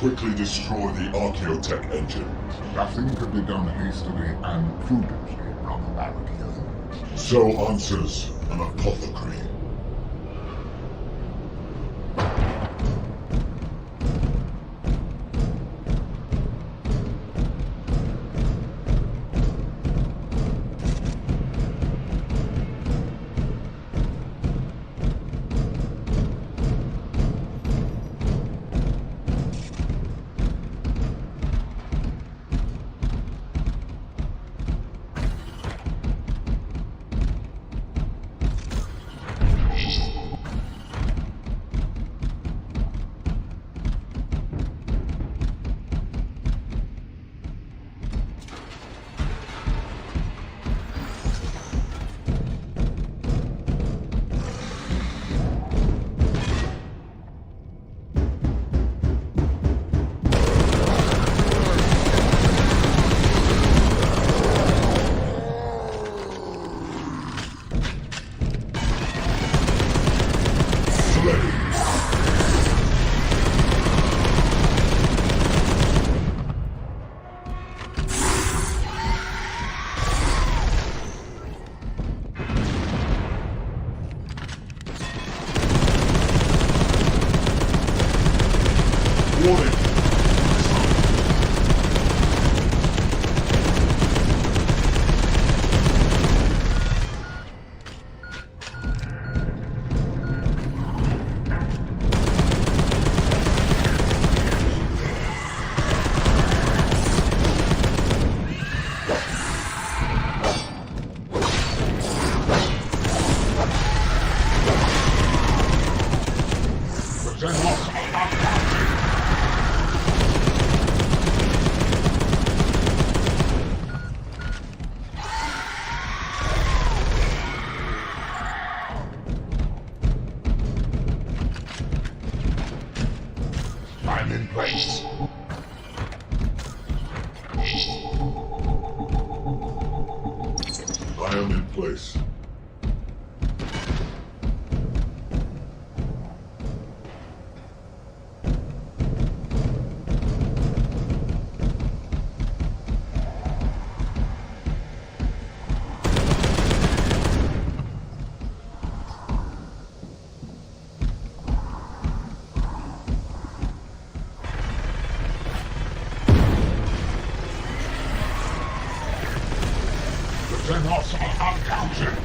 quickly destroy the Archaeotech engine. Nothing could be done hastily and prudently, Brother Barakiel. So answers an apothecary. I'm in place. I am in place. Xenos are uncounted.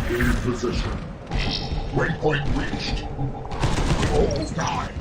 In position. Waypoint reached. All die.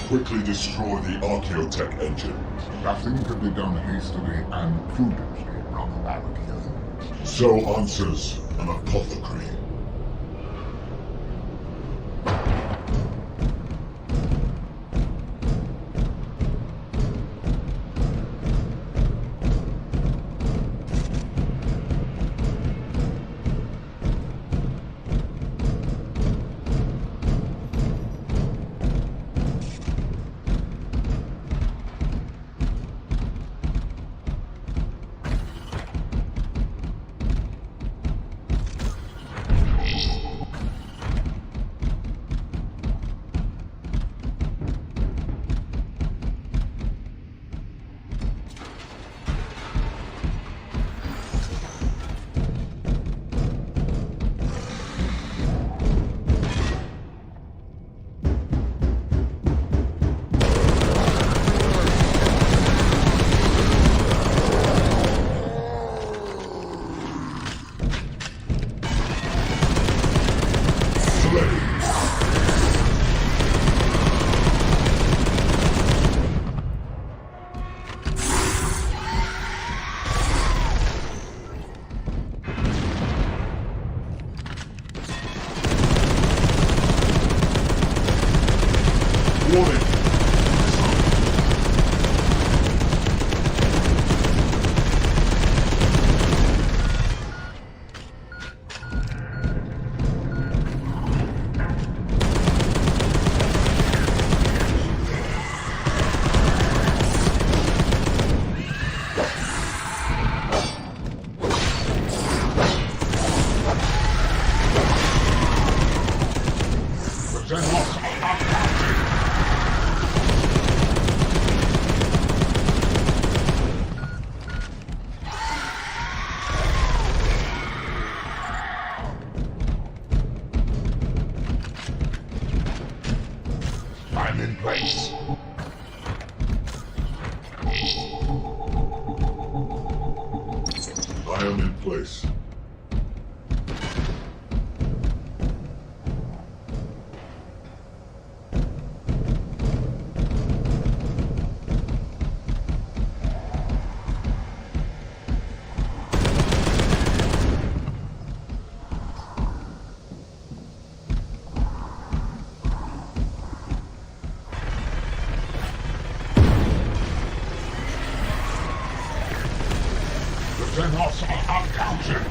Quickly destroy the Archaeotech engine. That thing could be done hastily and prudently, Brother Barricade. So answers an apothecary. Warning! I'm in place. I am in place. The Xenos are uncounted.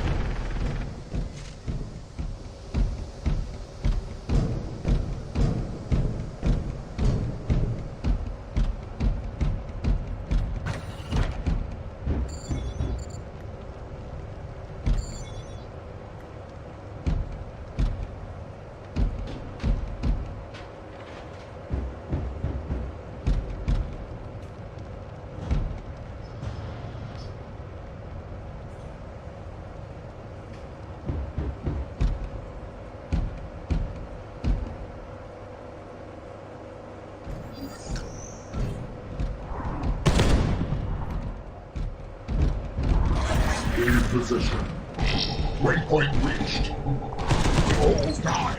In position. Waypoint reached. All die.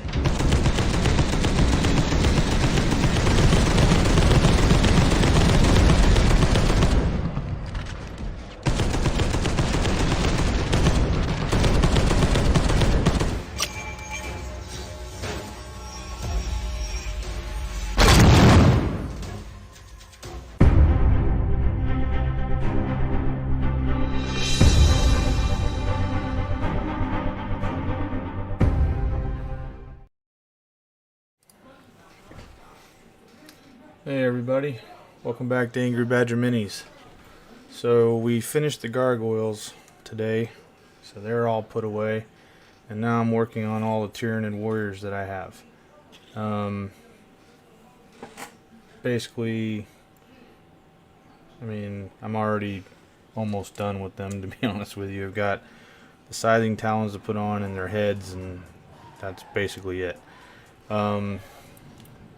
Hey everybody, welcome back to Angry Badger Minis. So we finished the gargoyles today, so they're all put away, and now I'm working on all the Tyranid warriors that I have. Basically, I mean, I'm already almost done with them, to be honest with you. I've got the scything talons to put on and their heads, and that's basically it.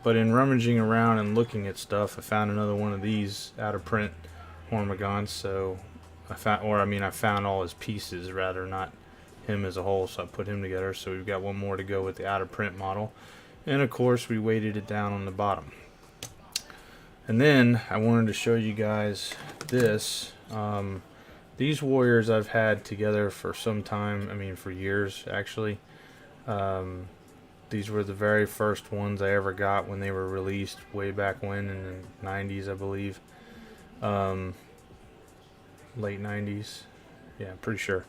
But in rummaging around and looking at stuff, I found another one of these out of print Hormigons. So I found all his pieces, rather, not him as a whole. So I put him together. So we've got one more to go with the out of print model, and of course we weighted it down on the bottom. And then I wanted to show you guys this. These warriors I've had together for some time. I mean, for years actually. These were the very first ones I ever got when they were released way back when in the 90s, I believe. Late 90s. Yeah, pretty sure.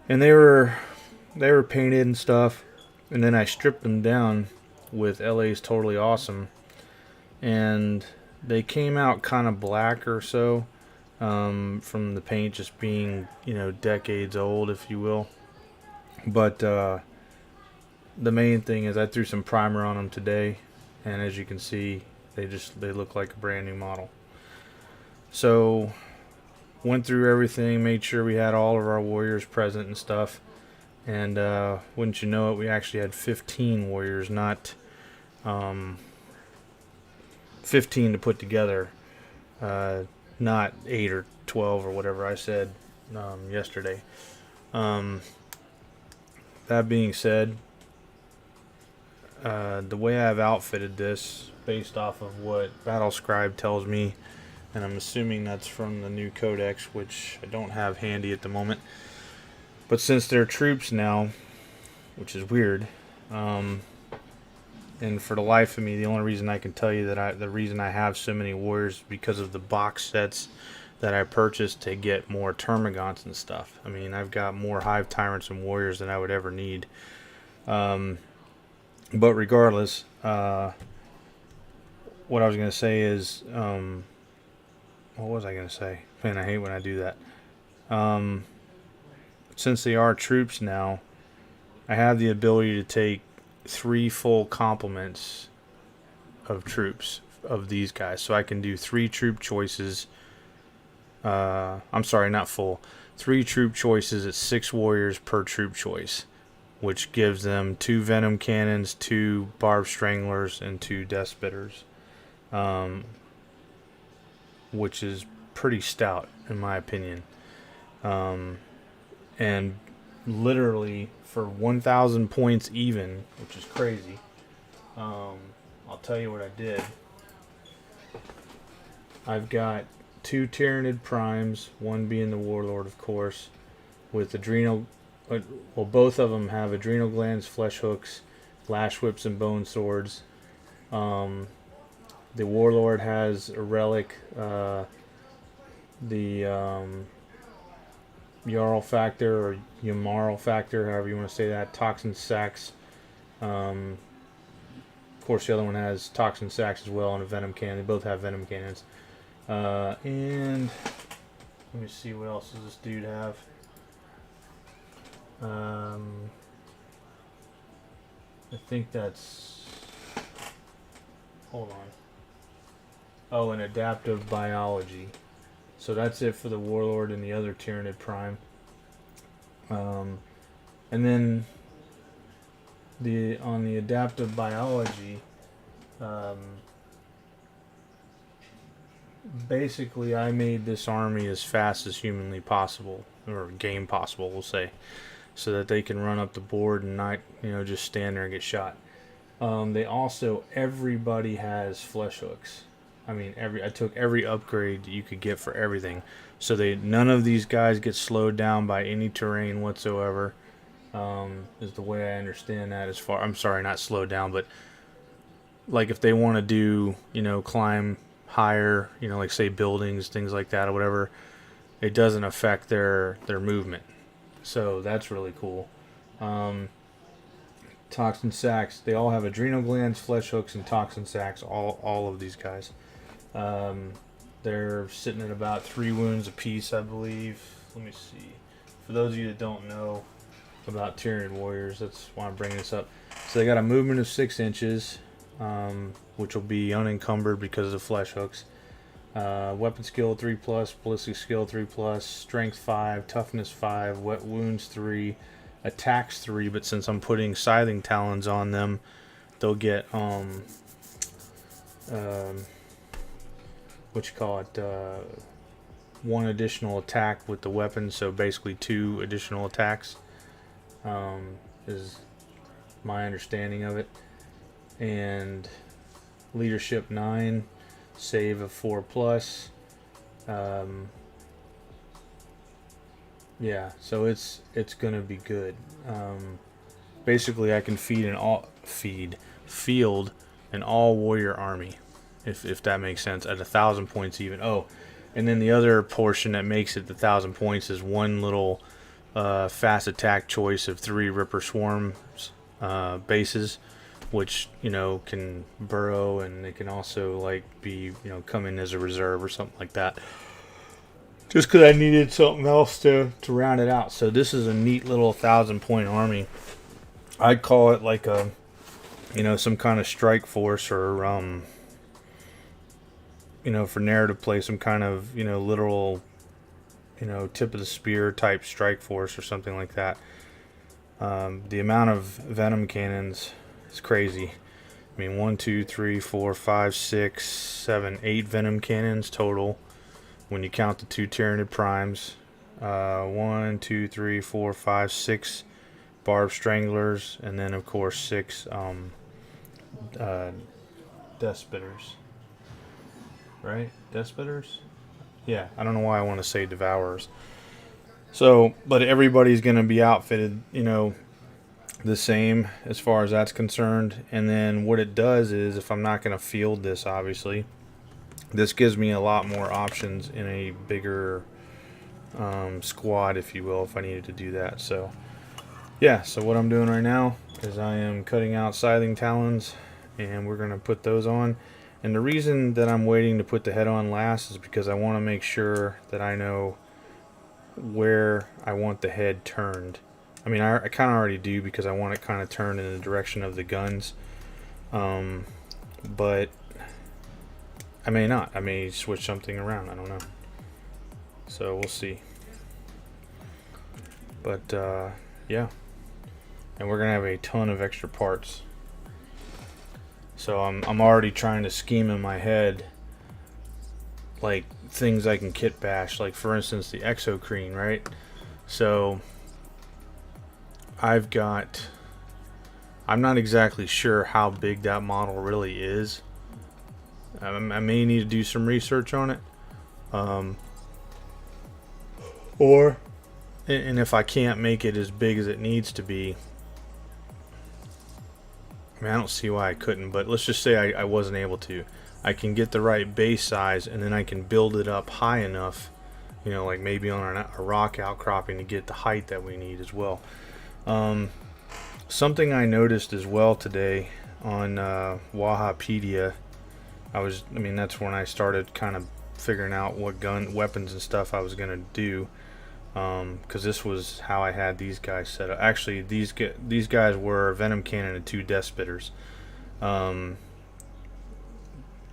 And they were painted and stuff. And then I stripped them down with LA's Totally Awesome. And they came out kind of black or so, from the paint just being, you know, decades old, if you will. But the main thing is I threw some primer on them today, and as you can see, they look like a brand new model. So went through everything, made sure we had all of our warriors present and stuff, and wouldn't you know it, we actually had 15 warriors, not 15 to put together, not 8 or 12 or whatever I said yesterday. That being said, the way I've outfitted this, based off of what Battlescribe tells me, and I'm assuming that's from the new codex, which I don't have handy at the moment, but since they're troops now, which is weird, and for the life of me, the only reason I can tell you that the reason I have so many warriors is because of the box sets that I purchased to get more termagants and stuff. I mean, I've got more hive tyrants and warriors than I would ever need. But regardless, what I was gonna say is, what was I gonna say? Man, I hate when I do that. Since they are troops now, I have the ability to take 3 full complements of troops of these guys, so I can do 3 troop choices. I'm sorry, not full. 3 troop choices at 6 warriors per troop choice, which gives them 2 venom cannons, 2 barb stranglers, and 2 death spitters, which is pretty stout in my opinion. And literally for 1,000 points even, which is crazy. I'll tell you what I did. I've got 2 Tyranid primes, one being the Warlord, of course, with adrenal. Well, both of them have adrenal glands, flesh hooks, lash whips, and bone swords. The Warlord has a relic, the Jarl factor or Yamarl factor, however you want to say that, toxin sacks. Of course, the other one has toxin sacks as well and a venom cannon. They both have venom cannons. And let me see, what else does this dude have? I think that's, hold on. Oh, an adaptive biology. So that's it for the Warlord and the other Tyranid Prime. And then on the adaptive biology, basically I made this army as fast as humanly possible, or game possible, we'll say, so that they can run up the board and not, you know, just stand there and get shot. They also, everybody has flesh hooks. I mean, I took every upgrade you could get for everything, so none of these guys get slowed down by any terrain whatsoever. Is the way I understand that. I'm sorry, not slowed down, but like if they want to do, you know, climb higher, you know, like say buildings, things like that or whatever, it doesn't affect their movement. So that's really cool. Toxin sacks, they all have adrenal glands, flesh hooks, and toxin sacks, all of these guys. They're sitting at about 3 wounds apiece, I believe. Let me see. For those of you that don't know about Tyranid warriors, that's why I'm bringing this up. So they got a movement of 6 inches, which will be unencumbered because of the flesh hooks. Weapon skill 3+, ballistic skill 3+, strength 5, toughness 5, wet wounds 3, attacks 3. But since I'm putting scything talons on them, they'll get what you call it, 1 additional attack with the weapon. So basically 2 additional attacks, is my understanding of it. And leadership 9. save of 4+. Yeah, so it's gonna be good. Basically, I can field an all warrior army, if that makes sense, at 1,000 points even. Oh, and then the other portion that makes it 1,000 points is one little fast attack choice of 3 Ripper Swarms bases, which, you know, can burrow, and they can also like be, you know, come in as a reserve or something like that. Just because I needed something else to round it out. So this is a neat little 1,000-point army. I'd call it like a, you know, some kind of strike force, or you know, for narrative play, some kind of, you know, literal, you know, tip of the spear type strike force or something like that. The amount of venom cannons is crazy. I mean, 1, 2, 3, 4, 5, 6, 7, 8 venom cannons total when you count the 2 Tyranid primes. 1, 2, 3, 4, 5, 6 barb stranglers, and then of course 6 death spitters. Right? Death spitters? Yeah, I don't know why I want to say devourers. So, but everybody's going to be outfitted, you know, the same as far as that's concerned. And then what it does is, if I'm not going to field this, obviously, this gives me a lot more options in a bigger squad, if you will, if I needed to do that. So, yeah, so what I'm doing right now is I am cutting out Scything Talons, and we're going to put those on. And the reason that I'm waiting to put the head on last is because I want to make sure that I know where I want the head turned. I mean, I kind of already do, because I want it kind of turned in the direction of the guns. But I may not. I may switch something around. I don't know. So we'll see. But yeah. And we're going to have a ton of extra parts. So I'm already trying to scheme in my head, like, things I can kit bash. Like, for instance, the exocrine, right? So I'm not exactly sure how big that model really is. I may need to do some research on it. And if I can't make it as big as it needs to be, I mean, I don't see why I couldn't, but let's just say I wasn't able to. I can get the right base size, and then I can build it up high enough, you know, like maybe on a rock outcropping, to get the height that we need as well. Something I noticed as well today on Wahapedia, I mean, that's when I started kind of figuring out what weapons and stuff I was going to do. Because this was how I had these guys set up. Actually, these guys were a venom cannon and 2 death spitters, and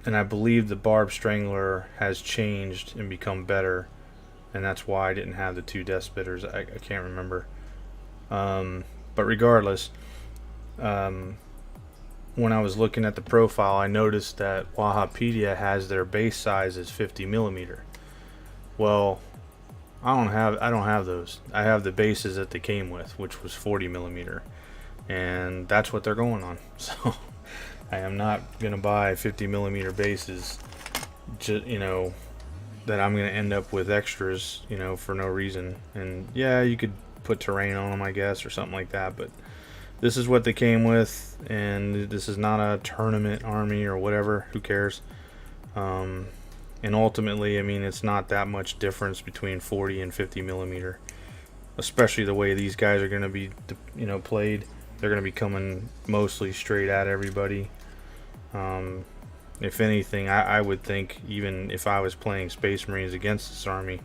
I believe the barb strangler has changed and become better, and that's why I didn't have the 2 death spitters. I can't remember, but regardless, when I was looking at the profile, I noticed that Wahapedia has their base size as 50mm. Well, I don't have those. I have the bases that they came with, which was 40mm, and that's what they're going on. So I am not gonna buy 50mm bases, you know, that I'm gonna end up with extras, you know, for no reason. And yeah, you could put terrain on them, I guess, or something like that, but this is what they came with, and this is not a tournament army or whatever. Who cares? And ultimately, I mean, it's not that much difference between 40 and 50mm, especially the way these guys are going to be, you know, played. They're going to be coming mostly straight at everybody. If anything, I would think, even if I was playing Space Marines against this army,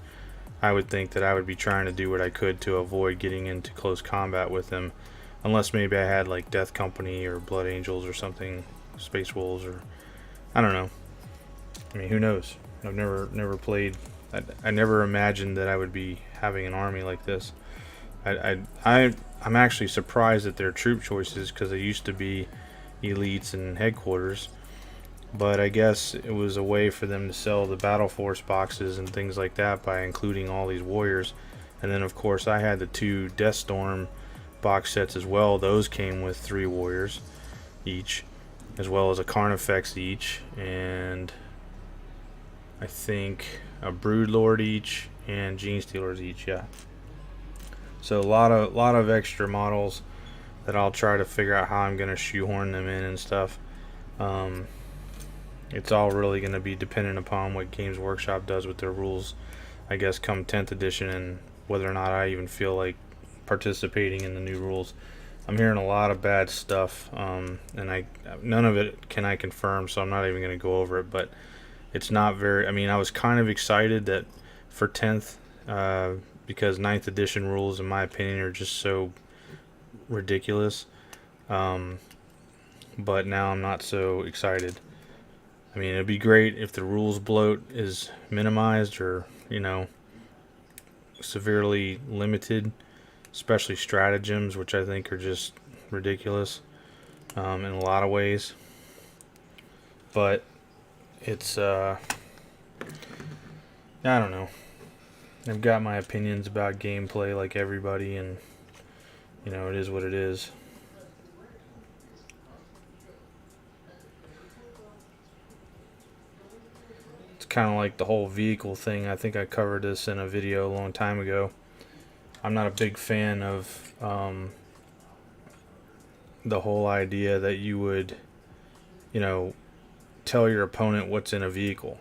I would think that I would be trying to do what I could to avoid getting into close combat with them, unless maybe I had like Death Company or Blood Angels or something, Space Wolves, or I don't know. I mean, who knows? I've never played. I never imagined that I would be having an army like this. I'm actually surprised at their troop choices, because they used to be elites and headquarters, but I guess it was a way for them to sell the Battle Force boxes and things like that by including all these warriors. And then of course I had the 2 Deathstorm box sets as well. Those came with 3 warriors each, as well as a Carnifex each, and I think a Brood Lord each and Gene Stealers each. Yeah. So a lot of extra models that I'll try to figure out how I'm gonna shoehorn them in and stuff. It's all really gonna be dependent upon what Games Workshop does with their rules, I guess, come 10th edition, and whether or not I even feel like participating in the new rules. I'm hearing a lot of bad stuff, and none of it can I confirm, so I'm not even going to go over it. But it's not very. I mean, I was kind of excited that for 10th, because 9th edition rules, in my opinion, are just so ridiculous. But now I'm not so excited. I mean, it'd be great if the rules bloat is minimized, or severely limited, especially stratagems, which I think are just ridiculous in a lot of ways. But it's I don't know. I've got my opinions about gameplay like everybody, and it is what it is. It's kind of like the whole vehicle thing. I think I covered this in a video a long time ago. I'm not a big fan of the whole idea that you would, tell your opponent what's in a vehicle.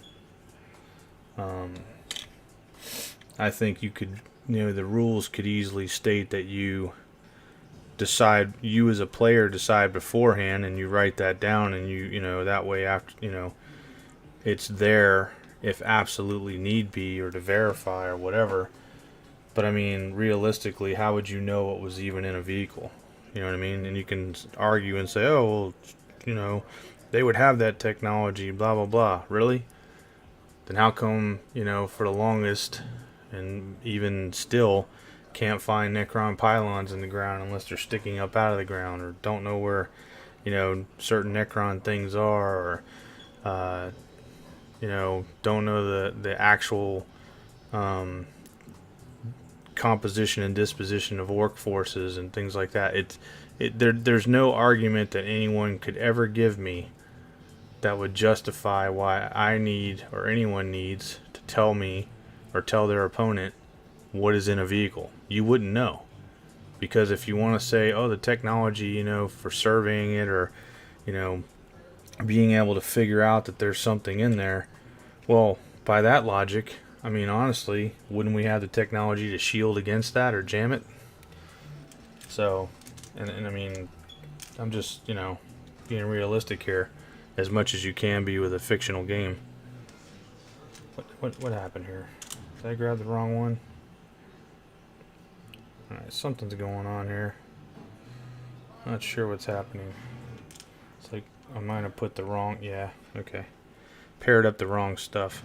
I think you could, the rules could easily state that you as a player decide beforehand, and you write that down, and that way after, it's there if absolutely need be, or to verify or whatever. But I mean, realistically, how would you know what was even in a vehicle? You know what I mean? And you can argue and say, oh, well, they would have that technology, blah, blah, blah. Really? Then how come, for the longest, and even still, can't find Necron pylons in the ground unless they're sticking up out of the ground, or don't know where, certain Necron things are, or, don't know the actual composition and disposition of orc forces and things like that. There's no argument that anyone could ever give me that would justify why I need, or anyone needs, to tell me or tell their opponent what is in a vehicle. You wouldn't know, because if you want to say, oh, the technology, for surveying it, or being able to figure out that there's something in there, well, by that logic, I mean, honestly, wouldn't we have the technology to shield against that or jam it? So, and I mean, I'm just, being realistic here, as much as you can be with a fictional game. What happened here? Did I grab the wrong one? Alright, something's going on here. Not sure what's happening. It's like I might have put the wrong, yeah, okay. Paired up the wrong stuff.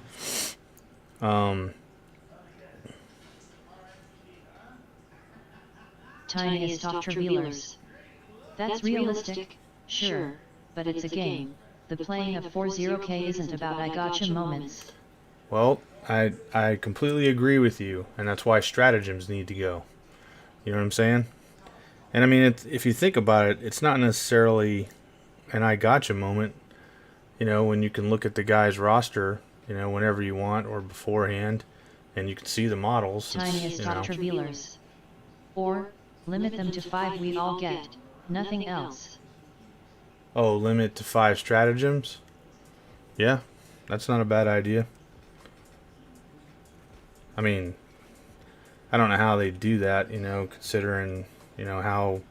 Tiniest Dr. Wheelers. That's realistic, sure, but it's a game. The playing of 40K isn't about I gotcha moments. Well, I completely agree with you, and that's why stratagems need to go. You know what I'm saying? And I mean, if you think about it, it's not necessarily an I gotcha moment, when you can look at the guy's roster, whenever you want, or beforehand, and you can see the models. Tiniest Dr. Wheelers. Or, limit them to 5, we all get nothing else. Oh, limit to 5 stratagems? Yeah, that's not a bad idea. I mean, I don't know how they do that, considering, how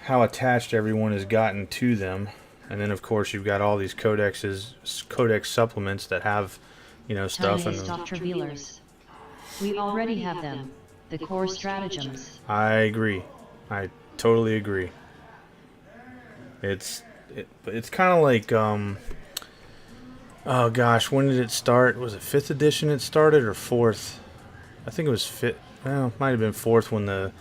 attached everyone has gotten to them. And then, of course, you've got all these codex supplements that have, stuff in them. Dr. Wheelers. We already have them. The core stratagems. I agree. I totally agree. It's kind of like, oh gosh, when did it start? Was it 5th edition it started, or 4th? I think it was 5th. Well, it might have been 4th when the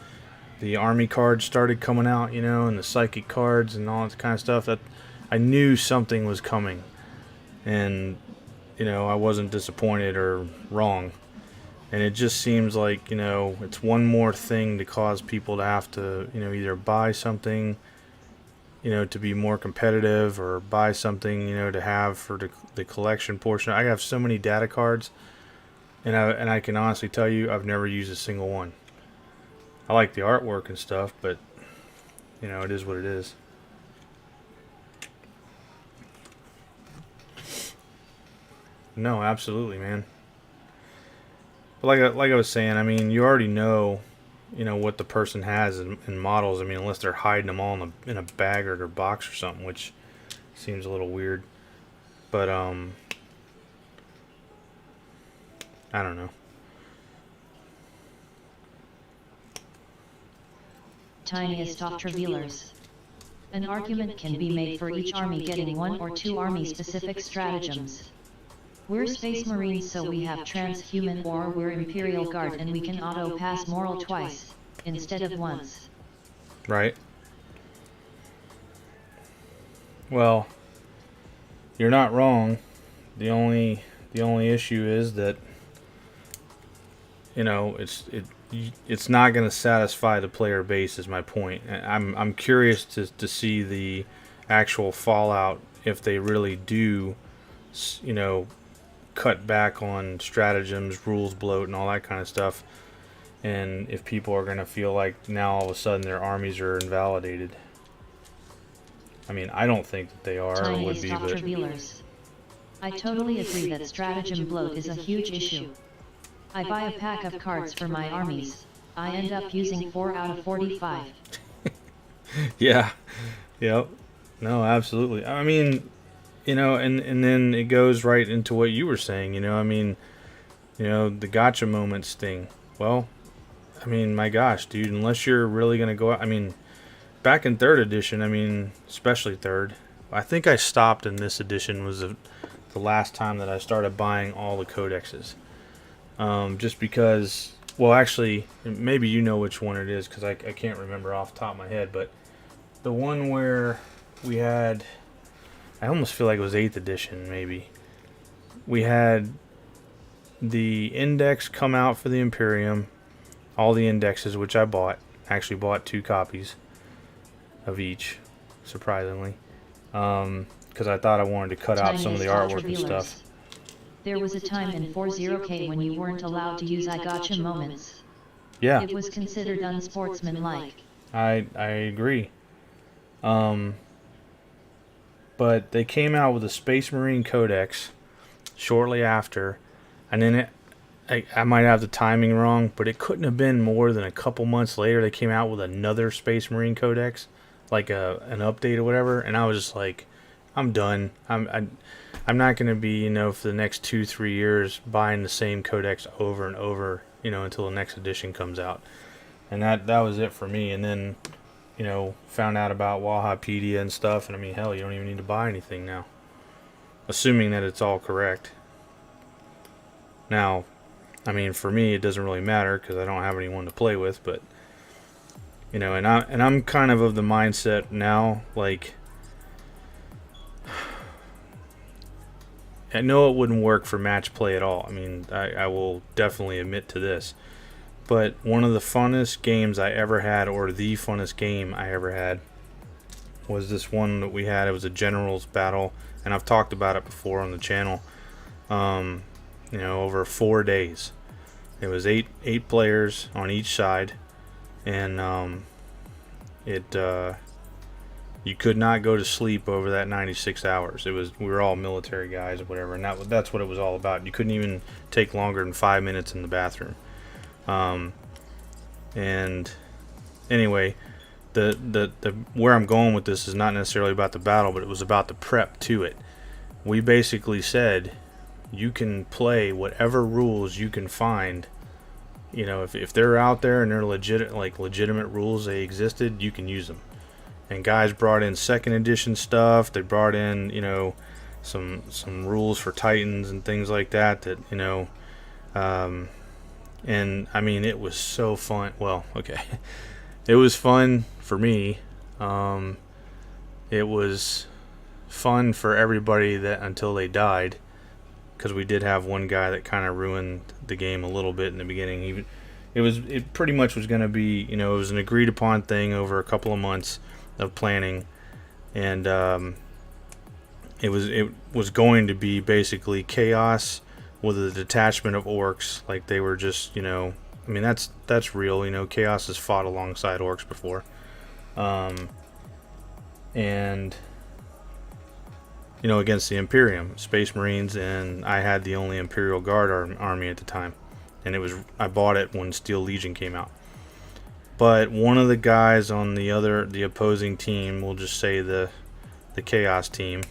army cards started coming out, and the psychic cards and all that kind of stuff. That I knew something was coming, and I wasn't disappointed or wrong. And it just seems like it's one more thing to cause people to have to either buy something you know, to be more competitive or buy something, you know, to have for the collection portion. I have so many data cards, and I can honestly tell you I've never used a single one. I like the artwork and stuff, but you know, it is what it is. No, absolutely, man. But like I was saying, I mean, you already know, you know, what the person has in models. I mean, unless they're hiding them all in a bag or their box or something, which seems a little weird. But I don't know. Tiniest of revealers. An argument can be made for each army getting 1 or 2 army-specific stratagems. We're Space Marines, so we have transhuman, or we're Imperial Guard and we can auto-pass moral twice, instead of once. Right. Well, you're not wrong. The only issue is that, you know, it's not going to satisfy the player base, is my point. I'm curious to see the actual fallout if they really do, you know, cut back on stratagems, rules bloat, and all that kind of stuff, and if people are going to feel like now all of a sudden their armies are invalidated. I mean, I don't think that they are or would be, but I totally agree that stratagem bloat is a huge issue. I buy a pack of cards for my armies. I end up using 4 out of 45. Yeah. Yep. No, absolutely. I mean, you know, and then it goes right into what you were saying, you know, I mean, you know, the gotcha moments thing. Well, I mean, my gosh, dude, unless you're really going to go out, I mean, back in 3rd edition, I mean, especially 3rd, I think I stopped in this edition was the last time that I started buying all the codexes. Just because, well, actually, maybe you know which one it is, because I can't remember off the top of my head, but the one where we had, I almost feel like it was 8th edition, maybe. We had the index come out for the Imperium, all the indexes, which I bought. Actually bought 2 copies of each, surprisingly. Because I thought I wanted to cut out some of the artwork and stuff. There was a time in 40K when you weren't allowed to use I gotcha moments. Yeah. It was considered unsportsmanlike. I agree. But they came out with a Space Marine Codex shortly after, and then I might have the timing wrong, but it couldn't have been more than a couple months later they came out with another Space Marine Codex, like an update or whatever, and I was just like, I'm done. I'm not going to be, you know, for the next 2-3 years buying the same codex over and over, you know, until the next edition comes out. And that was it for me. And then, you know, found out about Wahapedia and stuff, and I mean, hell, you don't even need to buy anything now, assuming that it's all correct. Now, I mean, for me, it doesn't really matter because I don't have anyone to play with, but, you know, and I'm kind of the mindset now, like, I know it wouldn't work for match play at all. I mean, I will definitely admit to this. But one of the funnest games I ever had, or the funnest game I ever had, was this one that we had. It was a generals battle, and I've talked about it before on the channel. You know, over 4 days. It was eight players on each side, and you could not go to sleep over that 96 hours. We were all military guys or whatever, and that's what it was all about. You couldn't even take longer than 5 minutes in the bathroom. And anyway, the where I'm going with this is not necessarily about the battle, but it was about the prep to it. We basically said you can play whatever rules you can find. You know, if they're out there and they're legitimate rules, they existed, you can use them. And guys brought in 2nd edition stuff. They brought in, you know, some rules for Titans and things like that. That, you know, and I mean, it was so fun. Well, okay, it was fun for me. It was fun for everybody that until they died, because we did have one guy that kind of ruined the game a little bit in the beginning. It pretty much was going to be, you know, it was an agreed upon thing over a couple of months of planning. and it was going to be basically chaos with a detachment of orcs. Like they were just, you know, I mean that's real. You know, chaos has fought alongside orcs before, and you know, against the Imperium, Space Marines, and I had the only Imperial Guard army at the time, and I bought it when Steel Legion came out. But one of the guys on the opposing team, we'll just say the Chaos team,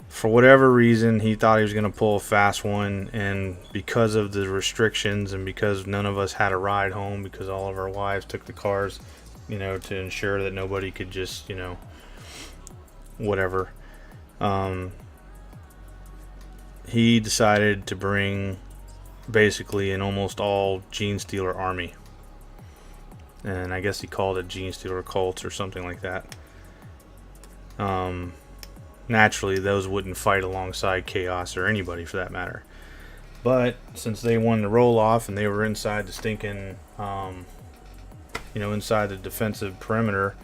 for whatever reason, he thought he was going to pull a fast one, and because of the restrictions and because none of us had a ride home because all of our wives took the cars, you know, to ensure that nobody could just, you know, whatever. He decided to bring basically an almost all Gene Stealer army. And I guess he called it Gene Stealer Cults or something like that. Naturally, those wouldn't fight alongside Chaos or anybody for that matter. But since they won the roll off and they were inside the stinking, you know, inside the defensive perimeter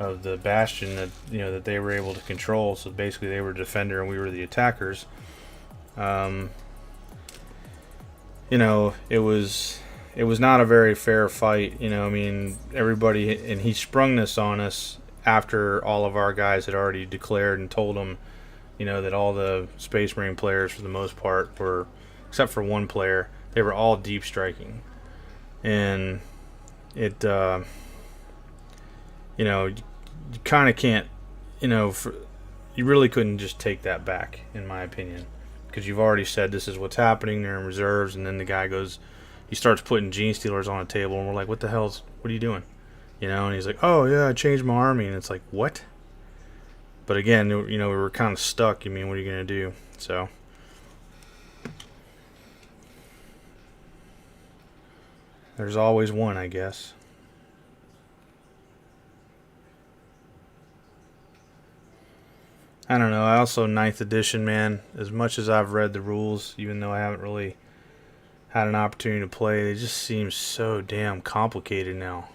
of the bastion that, you know, that they were able to control, so basically they were the defender and we were the attackers. You know, it was not a very fair fight. You know, I mean, everybody, and he sprung this on us after all of our guys had already declared and told him, you know, that all the Space Marine players for the most part were, except for one player, they were all deep striking. And it, you know, you kind of can't, you know, you really couldn't just take that back, in my opinion, because you've already said this is what's happening, they're in reserves, and then the guy goes, he starts putting Gene Stealers on a table, and we're like, what are you doing? You know, and he's like, oh yeah, I changed my army, and it's like, what? But again, you know, we were kind of stuck. I mean, what are you going to do? So there's always one, I guess. I don't know. I also 9th edition, man, as much as I've read the rules, even though I haven't really had an opportunity to play, it just seems so damn complicated now.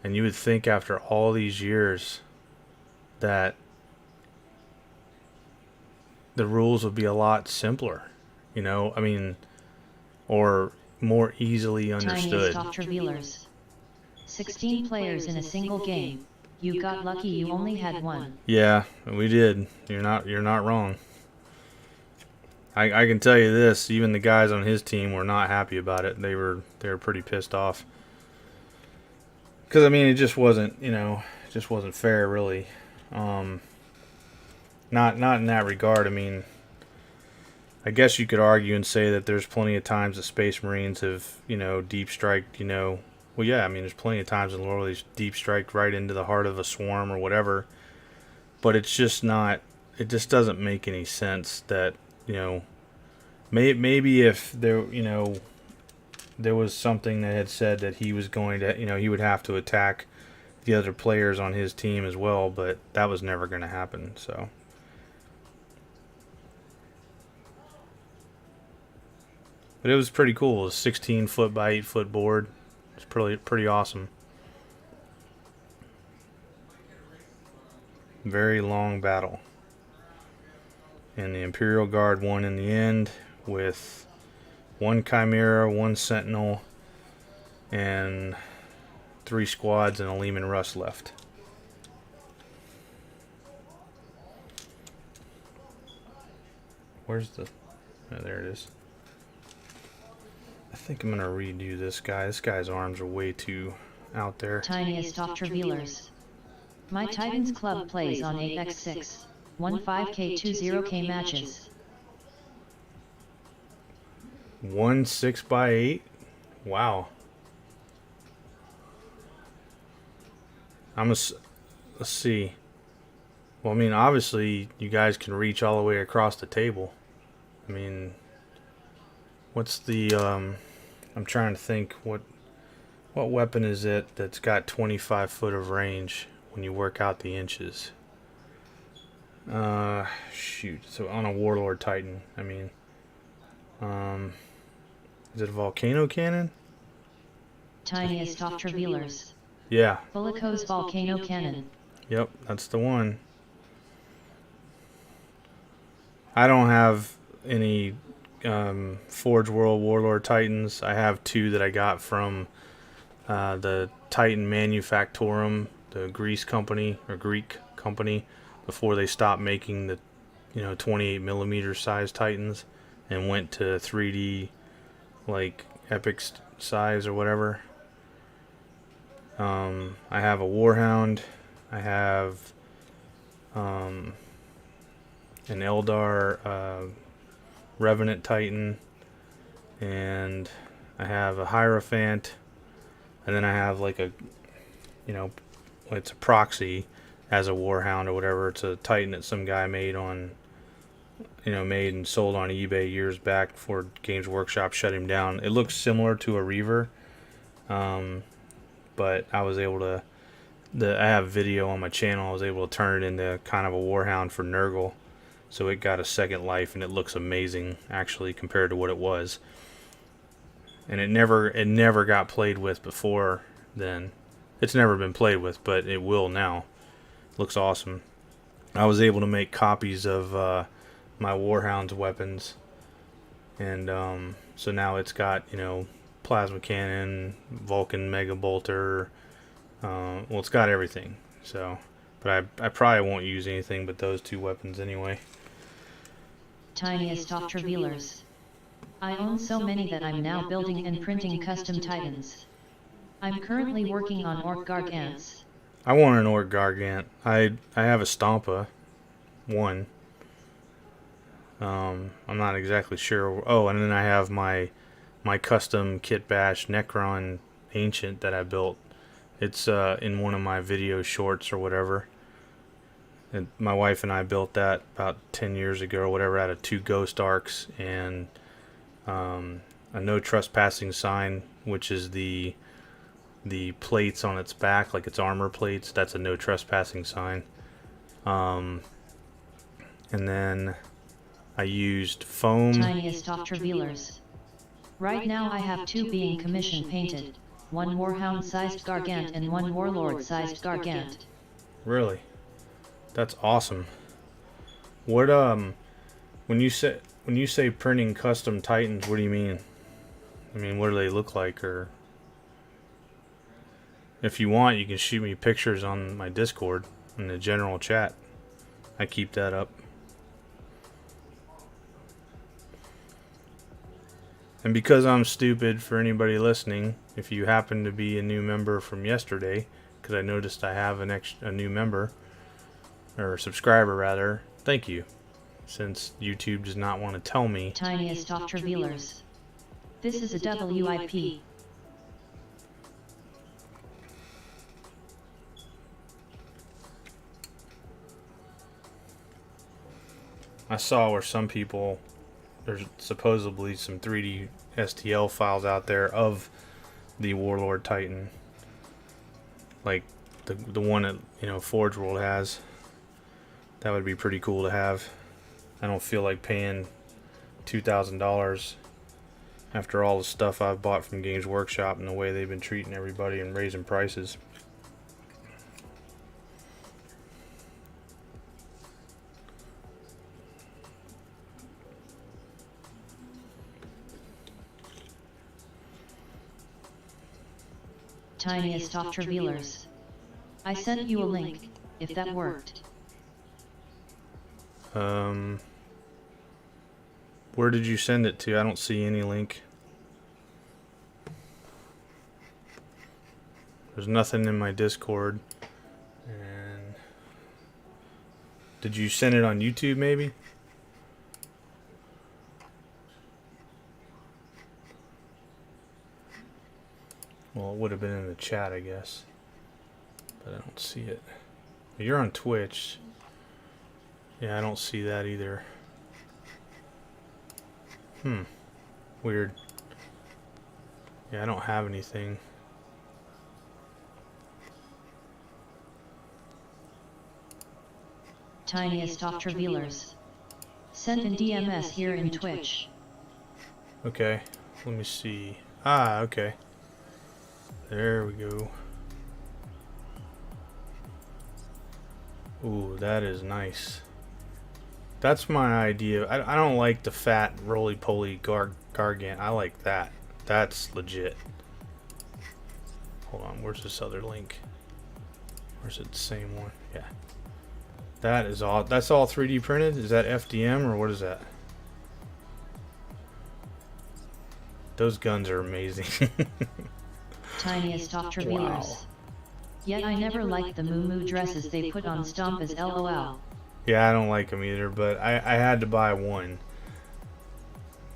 And you would think after all these years that the rules would be a lot simpler, you know, I mean, or more easily understood. Tiniest Revealers. 16 players in a single game. You got lucky you only had one. Yeah, we did. You're not wrong. I can tell you this, even the guys on his team were not happy about it. They were pretty pissed off. Because, I mean, it just wasn't, you know, it just wasn't fair, really. Not in that regard. I mean, I guess you could argue and say that there's plenty of times that Space Marines have, you know, deep striked, you know. Well, yeah, I mean, there's plenty of times in Lord of these deep striked right into the heart of a swarm or whatever. But it's just not, it just doesn't make any sense that, you know, maybe if there, you know, there was something that had said that he was going to, you know, he would have to attack the other players on his team as well, but that was never going to happen, so. But it was pretty cool. It was a 16-foot by 8-foot board. It's pretty awesome. Very long battle. And the Imperial Guard won in the end with 1 Chimera, 1 Sentinel, and 3 squads and a Lehman Russ left. Where's the... Oh, there it is. I think I'm going to redo this guy. This guy's arms are way too out there. Tiniest Revealers. My Titans Club plays on 8x6, 15K 20K matches. 1 6x8? Wow. Let's see. Well, I mean, obviously, you guys can reach all the way across the table. I mean, what's the, I'm trying to think, what weapon is it that's got 25 foot of range when you work out the inches? Shoot. So on a Warlord Titan, I mean, is it a volcano cannon? Tiniest Revealers. Yeah. Bullico's volcano cannon. Yep, that's the one. I don't have any Forge World Warlord Titans. I have two that I got from the Titan Manufactorum, the Greek company, before they stopped making the 28mm size Titans and went to 3D like epic size or whatever. I have a Warhound. I have an Eldar Revenant Titan, and I have a Hierophant, and then I have like a, it's a proxy as a Warhound or whatever. It's a Titan that some guy made and sold on eBay years back before Games Workshop shut him down. It looks similar to a Reaver, but I was able to, I have video on my channel, I was able to turn it into kind of a Warhound for Nurgle. So it got a second life, and it looks amazing, actually, compared to what it was. And it never got played with before then. It's never been played with, but it will now. Looks awesome. I was able to make copies of my Warhound's weapons, and so now it's got plasma cannon, Vulcan Mega Bolter. Well, it's got everything. So, but I probably won't use anything but those two weapons anyway. Tiniest of Travelers. I own so many that I'm now building and printing custom Titans. I'm currently working on Orc Gargants. I want an Orc Gargant. I have a Stompa. One. I'm not exactly sure. Oh, and then I have my custom Kit Bash Necron Ancient that I built. It's in one of my video shorts or whatever. And my wife and I built that about 10 years ago or whatever out of 2 Ghost Arcs and a no trespassing sign, which is the plates on its back, like its armor plates. That's a no trespassing sign. And then I used foam. Tiniest of Travelers. Right now I have 2 being commission painted. 1 Warhound-sized Gargant and 1 Warlord-sized Gargant. Really? That's awesome. What when you say printing custom Titans, what do you mean? I mean, what do they look like? Or if you want, you can shoot me pictures on my Discord in the general chat. I keep that up. And because I'm stupid, for anybody listening, if you happen to be a new member from yesterday, because I noticed I have a new member, or subscriber rather, thank you, since YouTube does not want to tell me. Tiniest of Travelers. This is a WIP. I saw where some people, there's supposedly some 3D STL files out there of the Warlord Titan, like the one that Forge World has. That would be pretty cool to have. I don't feel like paying $2,000 after all the stuff I've bought from Games Workshop and the way they've been treating everybody and raising prices. Tiniest of Travelers. I sent you a link, if that worked. Where did you send it to? I don't see any link. There's nothing in my Discord. And did you send it on YouTube maybe? Well, it would have been in the chat, I guess. But I don't see it. You're on Twitch. Yeah, I don't see that either. Weird. Yeah, I don't have anything. Tiniest of Travelers. Sent in DMS here in Twitch. Okay, let me see. Ah, okay. There we go. Ooh, that is nice. That's my idea. I don't like the fat, roly-poly gargant. I like that. That's legit. Hold on, where's this other link? Or is it the same one? Yeah. That is all. That's all 3D printed? Is that FDM or what is that? Those guns are amazing. Tiniest Dr. Wheelers. Yet I never liked the moo dresses they put on Stomp as LOL. Yeah, I don't like them either, but I had to buy one.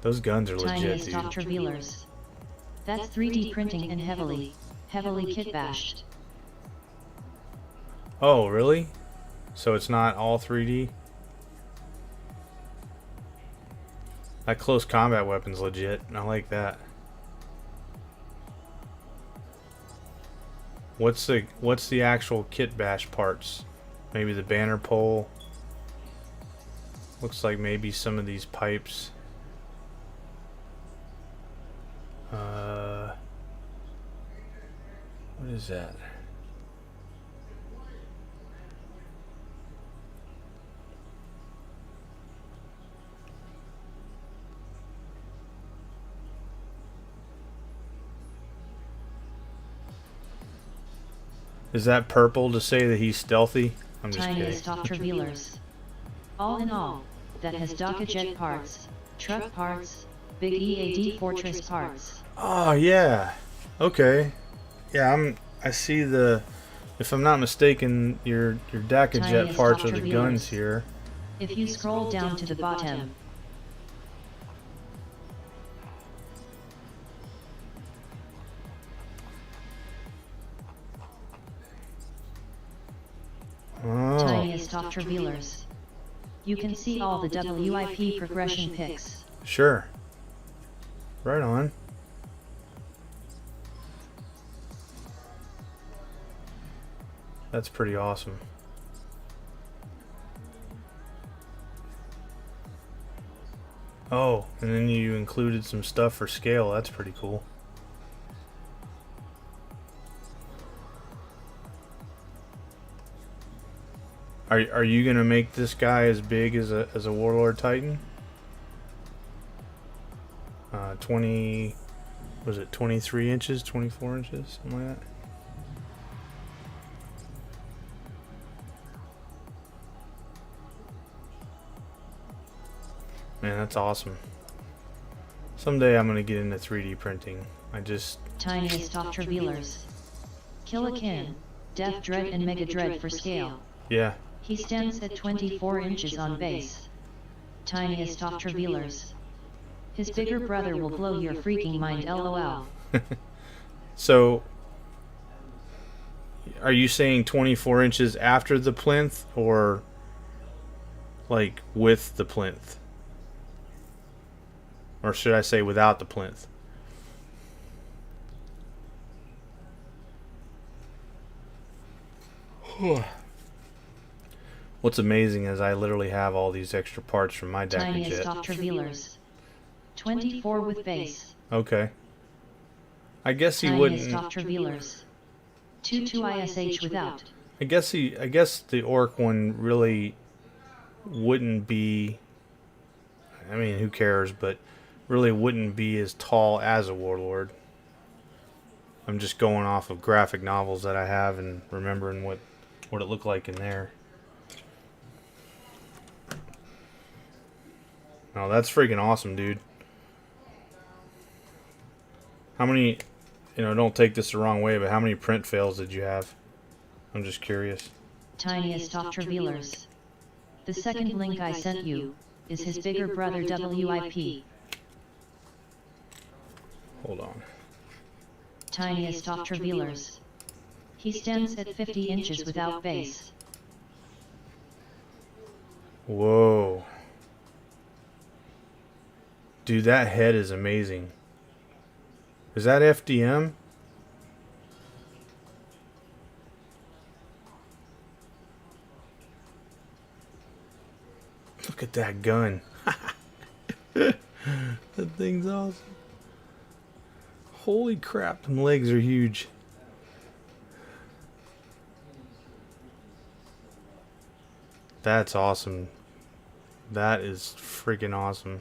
Those guns are legit, Tiniest dude. Dr. Wheelers. That's 3D printing and heavily kit bashed. Oh, really? So it's not all 3D? That close combat weapon's legit. I like that. What's the actual kit bash parts? Maybe the banner pole. Looks like maybe some of these pipes. What is that? Is that purple to say that he's stealthy? I'm just Tiniest kidding. Dr. Wheelers. All in all, that has Doka jet parts, truck parts, big EAD fortress parts. Oh yeah. Okay. Yeah, I see the, if I'm not mistaken, your DACA jet Tiniest parts are Dr. the guns Wheelers. here. If you scroll down to the bottom, Oh. Tiniest Dr. Wheelers. You can see all the WIP progression pics. Sure. Right on. That's pretty awesome. Oh, and then you included some stuff for scale. That's pretty cool. Are you gonna make this guy as big as a Warlord Titan? 20, was it 23 inches, 24 inches, something like that? Man, that's awesome. Someday I'm gonna get into 3D printing. Tiniest Dr. Wheelers. Killakin, Def Dread and Mega Dread for scale. Yeah. He stands at 24 inches on base. Tiniest Dr. Wheelers. His bigger brother will blow your freaking mind, LOL. So, are you saying 24 inches after the plinth, or like with the plinth? Or should I say without the plinth? What's amazing is I literally have all these extra parts from my DACA Tiniest jet. Dr. Wheelers. 24 with base. Okay. I guess he Tiniest wouldn't. Dr. Wheelers. 22 ISH without. I guess the orc one really wouldn't be. I mean, who cares? But really wouldn't be as tall as a warlord. I'm just going off of graphic novels that I have and remembering what it looked like in there. Oh, that's freaking awesome, dude. How many, don't take this the wrong way, but how many print fails did you have? I'm just curious. Tiniest Dr. Wheelers. The second link I sent you is his bigger brother WIP. Hold on. Tiniest Dr. Wheelers. He stands at 50 inches without base. Whoa. Dude, that head is amazing. Is that FDM? Look at that gun. That thing's awesome. Holy crap, them legs are huge. That's awesome. That is freaking awesome.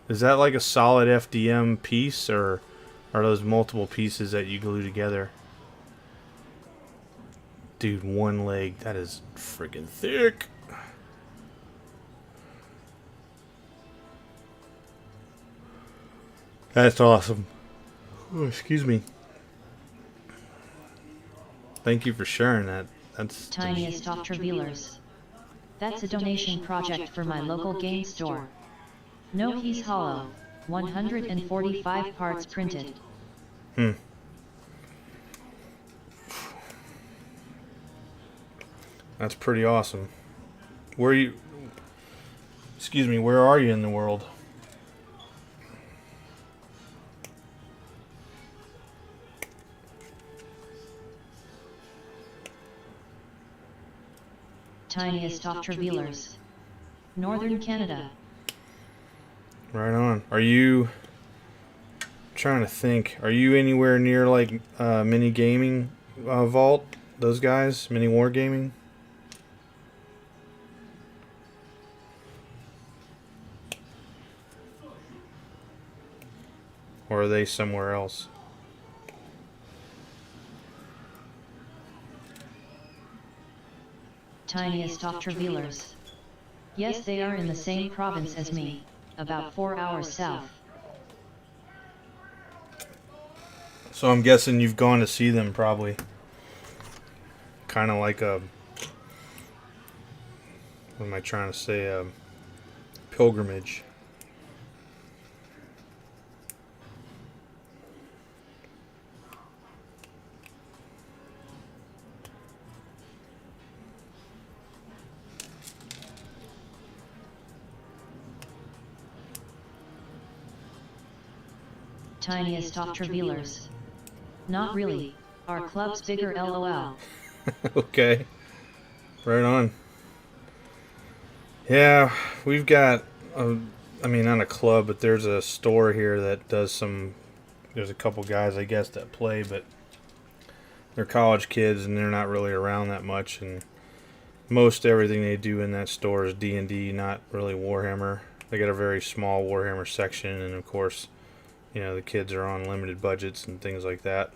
Is that like a solid FDM piece, or are those multiple pieces that you glue together? Dude, one leg. That is freaking thick. That's awesome. Oh, excuse me. Thank you for sharing that. That's Tiniest Dr. Vealers. That's a donation project for my local game store. No, he's hollow. 145 parts printed. That's pretty awesome. Where you... Excuse me, where are you in the world? Tiniest Dr. Vealers. Northern Canada. Right on. Are you... trying to think. Are you anywhere near like Mini Gaming Vault? Those guys? Mini Wargaming? Or are they somewhere else? Tiniest Dr. Vealers. Yes, they are in the same province as me, about 4 hours south. So I'm guessing you've gone to see them probably. Kind of like a... what am I trying to say? A pilgrimage. Tiniest Dr. Vealers. Not really. Our club's bigger, lol. Okay. Right on. Yeah, we've got, I mean, not a club, but there's a store here that does some, there's a couple guys, I guess, that play, but they're college kids and they're not really around that much, and most everything they do in that store is D&D, not really Warhammer. They got a very small Warhammer section, and of course, you know, the kids are on limited budgets and things like that.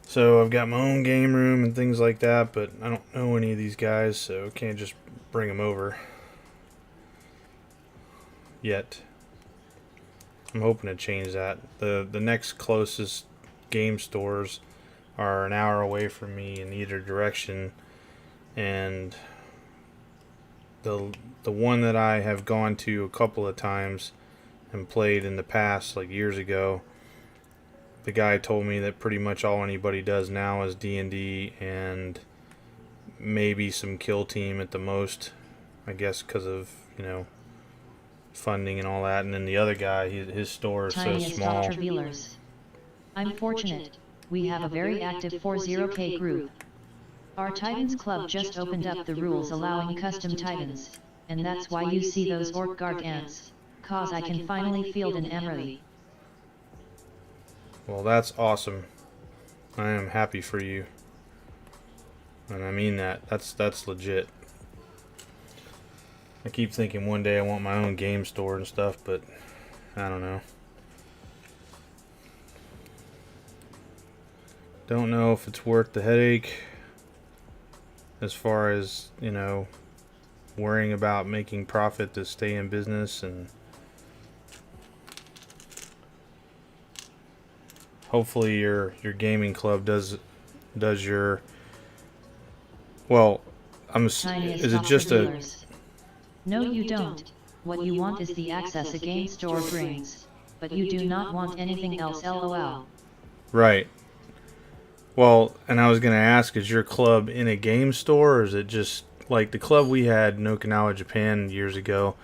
So I've got my own game room and things like that, but I don't know any of these guys, so I can't just bring them over yet. I'm hoping to change that. The next closest game stores are an hour away from me in either direction, and the one that I have gone to a couple of times and played in the past, like years ago, the guy told me that pretty much all anybody does now is D&D and maybe some kill team at the most, I guess because of, you know, funding and all that. And then the other guy, his store is so small. Dr. Vealers. I'm fortunate. We have a very active 40K group. Our Titans Club just opened up the rules allowing custom Titans, and that's why you see those orc guard ants. Cause I can finally field an Emery. Well, that's awesome. I am happy for you. And I mean that. That's legit. I keep thinking one day I want my own game store and stuff, but I don't know. Don't know if it's worth the headache as far as, you know, worrying about making profit to stay in business, and hopefully your gaming club does your, well, is it just a... No, you don't. What you want is the access a game store brings, but you do not want anything else, lol. Right. Well, and I was going to ask, is your club in a game store, or is it just like the club we had in Okinawa, Japan years ago?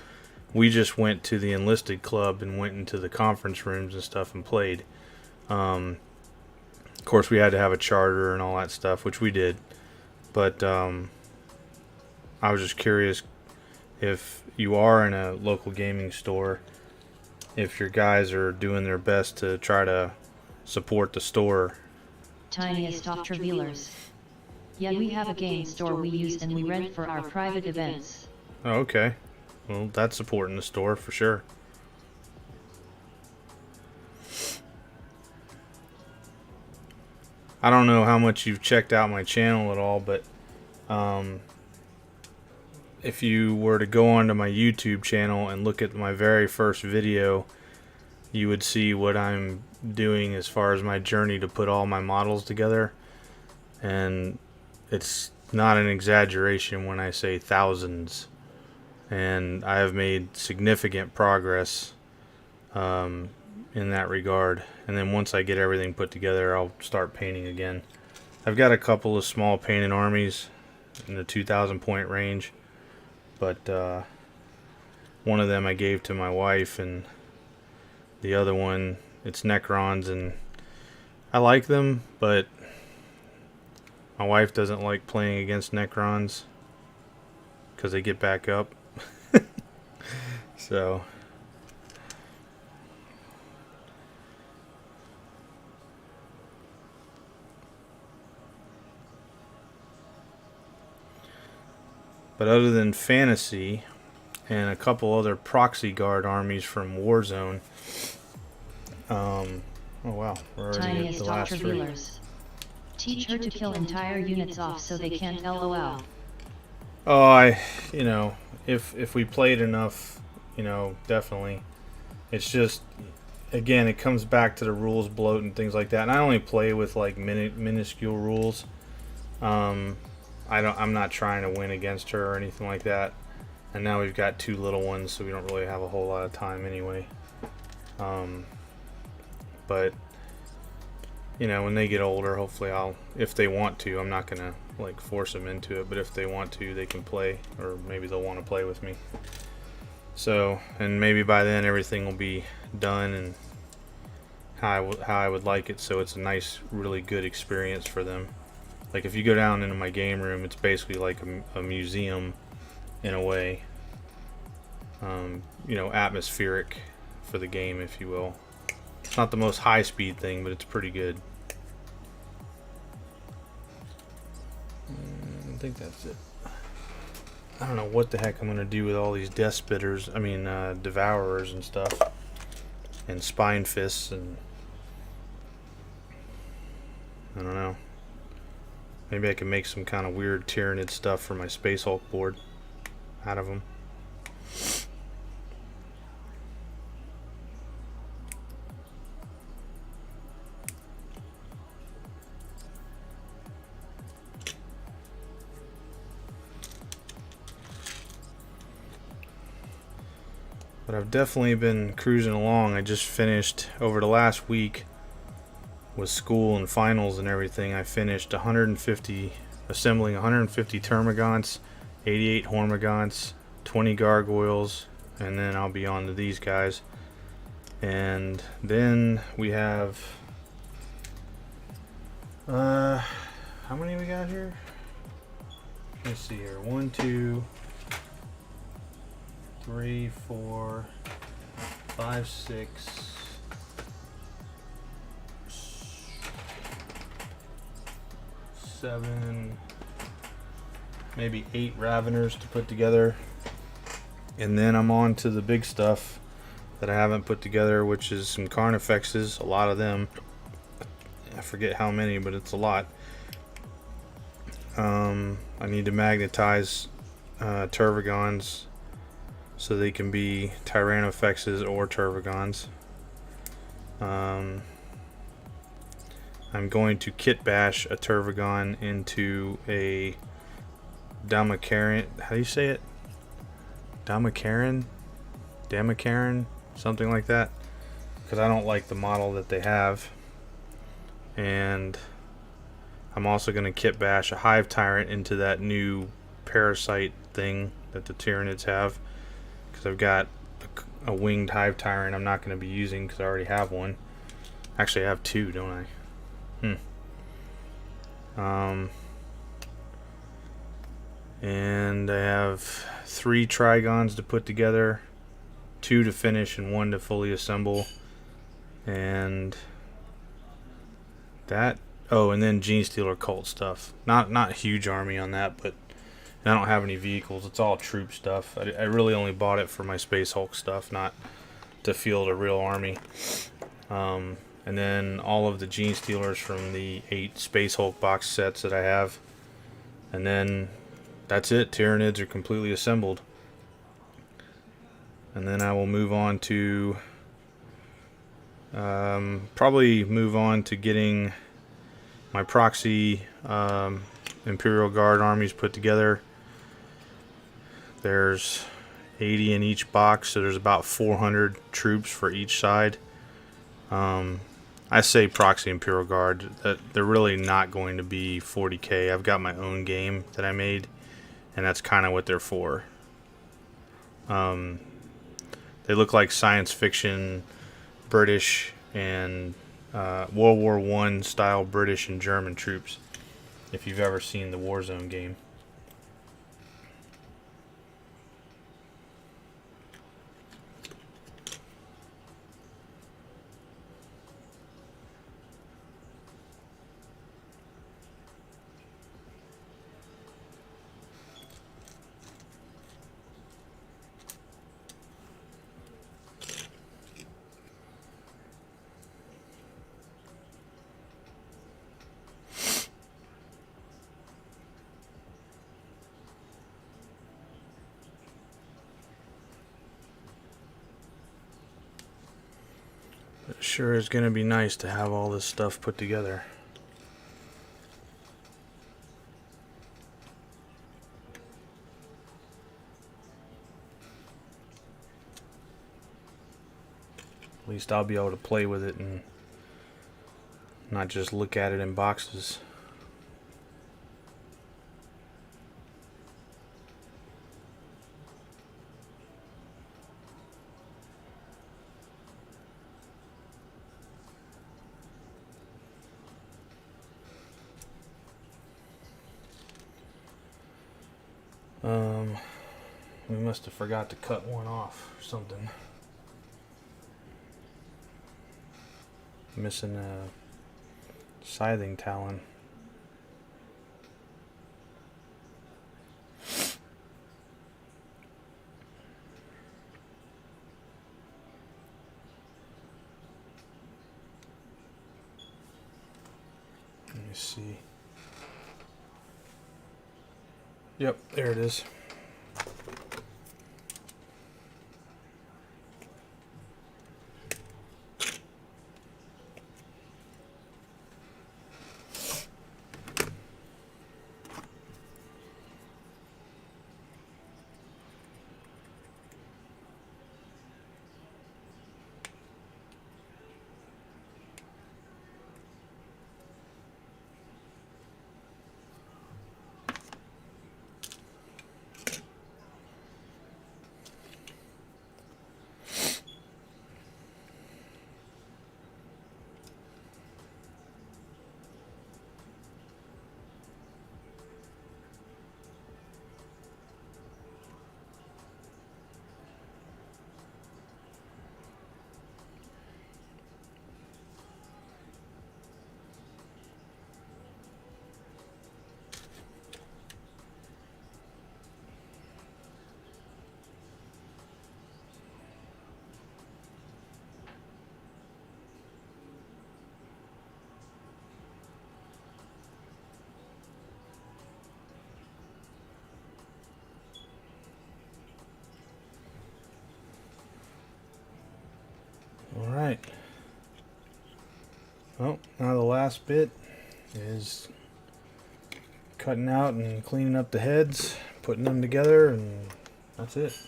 We just went to the enlisted club and went into the conference rooms and stuff and played. Of course, we had to have a charter and all that stuff, which we did. But I was just curious if you are in a local gaming store, if your guys are doing their best to try to support the store. Tiniest Dr. Vealers. Yeah, we have a game store we use and we rent for our private events. Oh, okay. Well, that's supporting the store for sure. I don't know how much you've checked out my channel at all, but if you were to go onto my YouTube channel and look at my very first video, you would see what I'm doing as far as my journey to put all my models together. And it's not an exaggeration when I say thousands. And I have made significant progress in that regard. And then once I get everything put together, I'll start painting again. I've got a couple of small painted armies in the 2,000 point range, but one of them I gave to my wife, and the other one, it's Necrons, and I like them, but my wife doesn't like playing against Necrons because they get back up. So but other than fantasy and a couple other proxy guard armies from Warzone, oh wow, we're already at Tiniest the last Dr. 3. Wheelers. Teach her to kill entire units off so they can't LOL. Oh, you know, if we played enough, you know, definitely. It's just, again, it comes back to the rules bloat and things like that. And I only play with like minuscule rules. I'm not trying to win against her or anything like that. And now we've got 2 little ones, so we don't really have a whole lot of time anyway. But you know, when they get older, hopefully if they want to, I'm not gonna like force them into it, but if they want to, they can play, or maybe they'll want to play with me. So, and maybe by then everything will be done and how I would like it, so it's a nice, really good experience for them. Like if you go down into my game room, it's basically like a museum in a way. You know, atmospheric for the game, if you will. It's not the most high-speed thing, but it's pretty good. I think that's it. I don't know what the heck I'm going to do with all these death spitters, devourers and stuff. And spine fists, and I don't know. Maybe I can make some kind of weird Tyranid stuff for my Space Hulk board out of them. But I've definitely been cruising along. I just finished, over the last week, with school and finals and everything, I finished assembling 150 Termagants, 88 Hormagaunts, 20 Gargoyles, and then I'll be on to these guys. And then we have, how many we got here? Let's see here, 1, 2, 3, 4, 5, 6, 7, maybe 8 Raveners to put together. And then I'm on to the big stuff that I haven't put together, which is some Carnifexes, a lot of them. I forget how many, but it's a lot. I need to magnetize Tervagons so they can be Tyrannofexes or Tervagons. I'm going to kit bash a Tervagon into a Damakaran. How do you say it? Damakaran? Something like that. Because I don't like the model that they have. And I'm also going to kit bash a Hive Tyrant into that new parasite thing that the Tyranids have. Because I've got a winged Hive Tyrant I'm not going to be using because I already have one. Actually, I have 2, don't I? And I have 3 Trigons to put together, 2 to finish and 1 to fully assemble. And that, Oh, and then Gene Stealer cult stuff. Not a huge army on that, but I don't have any vehicles. It's all troop stuff. I really only bought it for my Space Hulk stuff, not to field a real army. And then all of the Gene Stealers from the 8 Space Hulk box sets that I have. And then that's it. Tyranids are completely assembled. And then I will move on to probably move on to getting my proxy Imperial Guard armies put together. There's 80 in each box, so there's about 400 troops for each side. I say proxy Imperial Guard, that they're really not going to be 40K. I've got my own game that I made, and that's kind of what they're for. They look like science fiction, British, and World War I style British and German troops, if you've ever seen the Warzone game. It sure is going to be nice to have all this stuff put together. At least I'll be able to play with it and not just look at it in boxes. We must have forgot to cut one off or something. Missing a scything talon. Let me see. Yep, there it is. Alright. Well, now the last bit is cutting out and cleaning up the heads, putting them together, and that's it.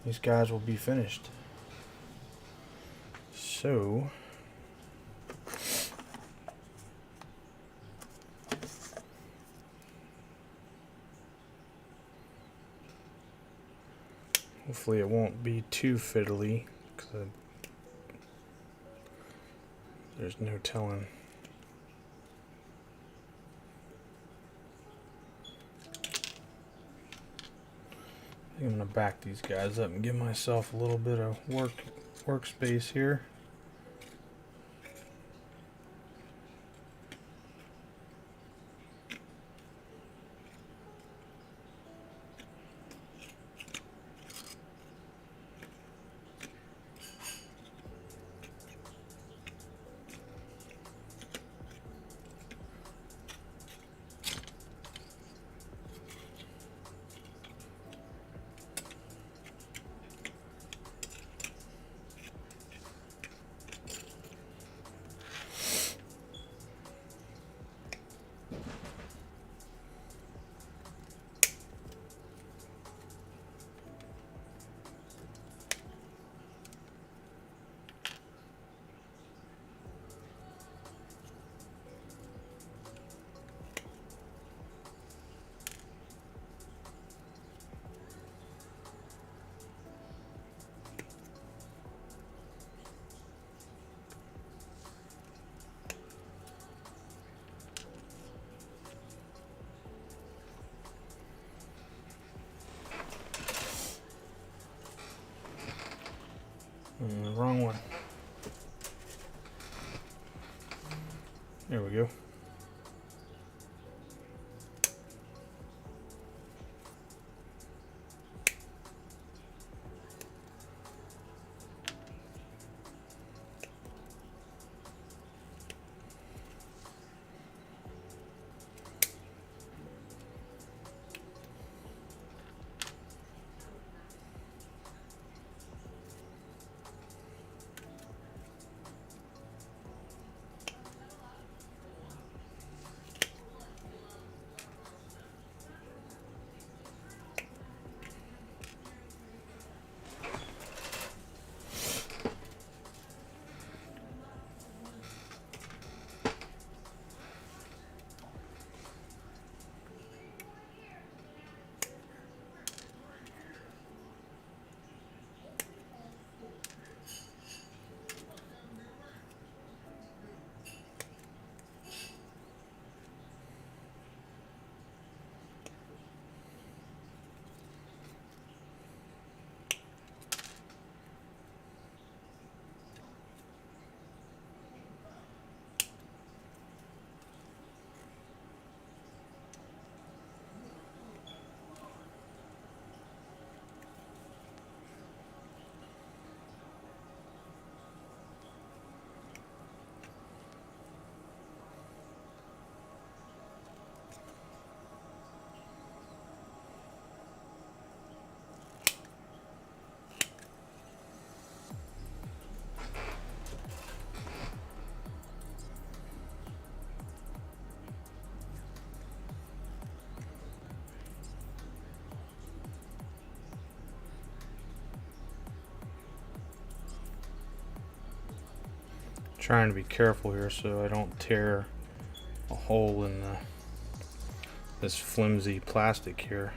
These guys will be finished. So, hopefully it won't be too fiddly, because there's no telling. I'm gonna back these guys up and give myself a little bit of workspace here. There we go. Trying to be careful here so I don't tear a hole in this flimsy plastic here.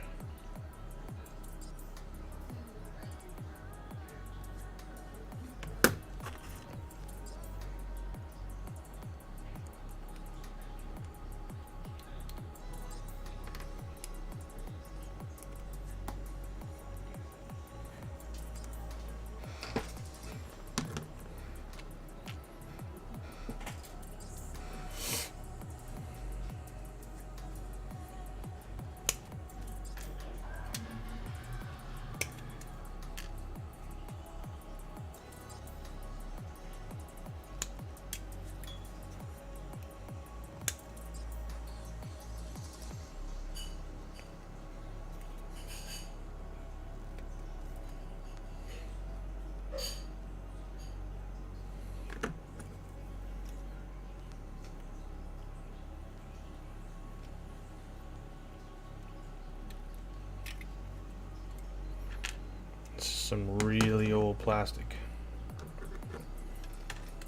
Some really old plastic.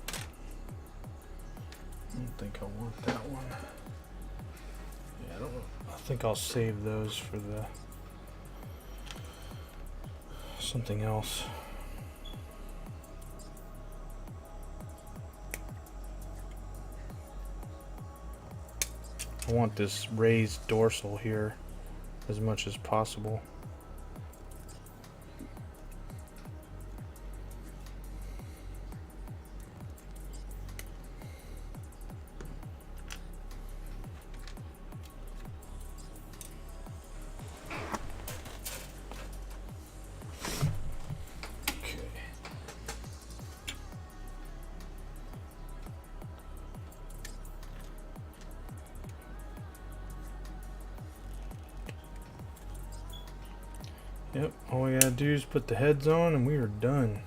I don't think I want that one. Yeah, I don't know. I think I'll save those for the something else. I want this raised dorsal here as much as possible. Yep, all we gotta do is put the heads on and we are done.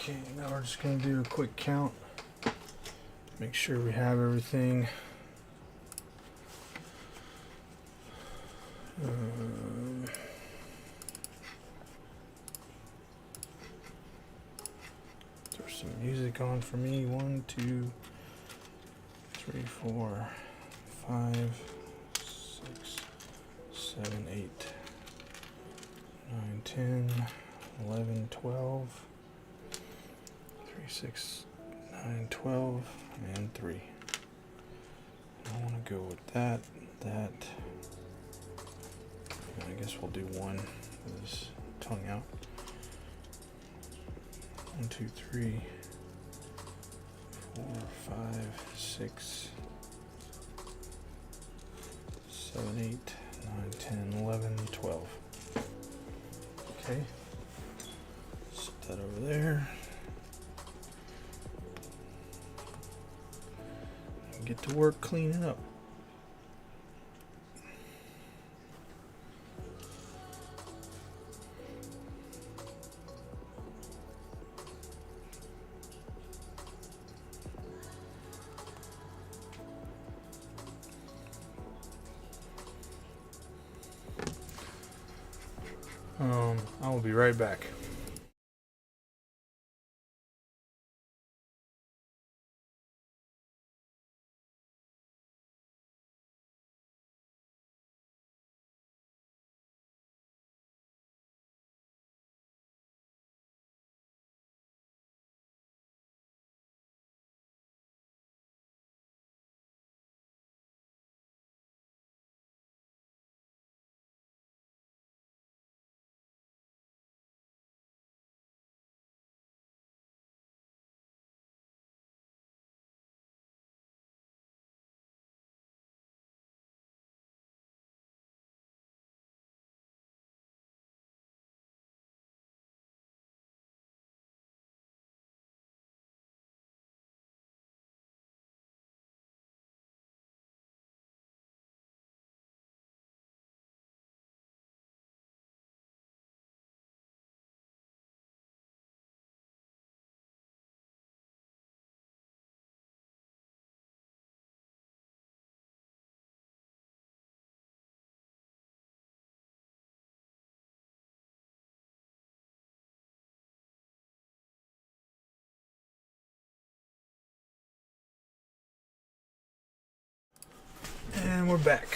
Okay, now we're just going to do a quick count. Make sure we have everything. There's some music on for me. 1, 2, 3, 4, 5, 6, 7, 8, 9, 10, 11, 12, 3, 6, 9, 12, and 3. I want to go with that. I guess we'll do 1 with his tongue out. 1, 2, 3, 4, 5, 6, 7, 8, 9, 10, 11, 12. Okay. Set that over there. And get to work cleaning up. I will be right back. And we're back.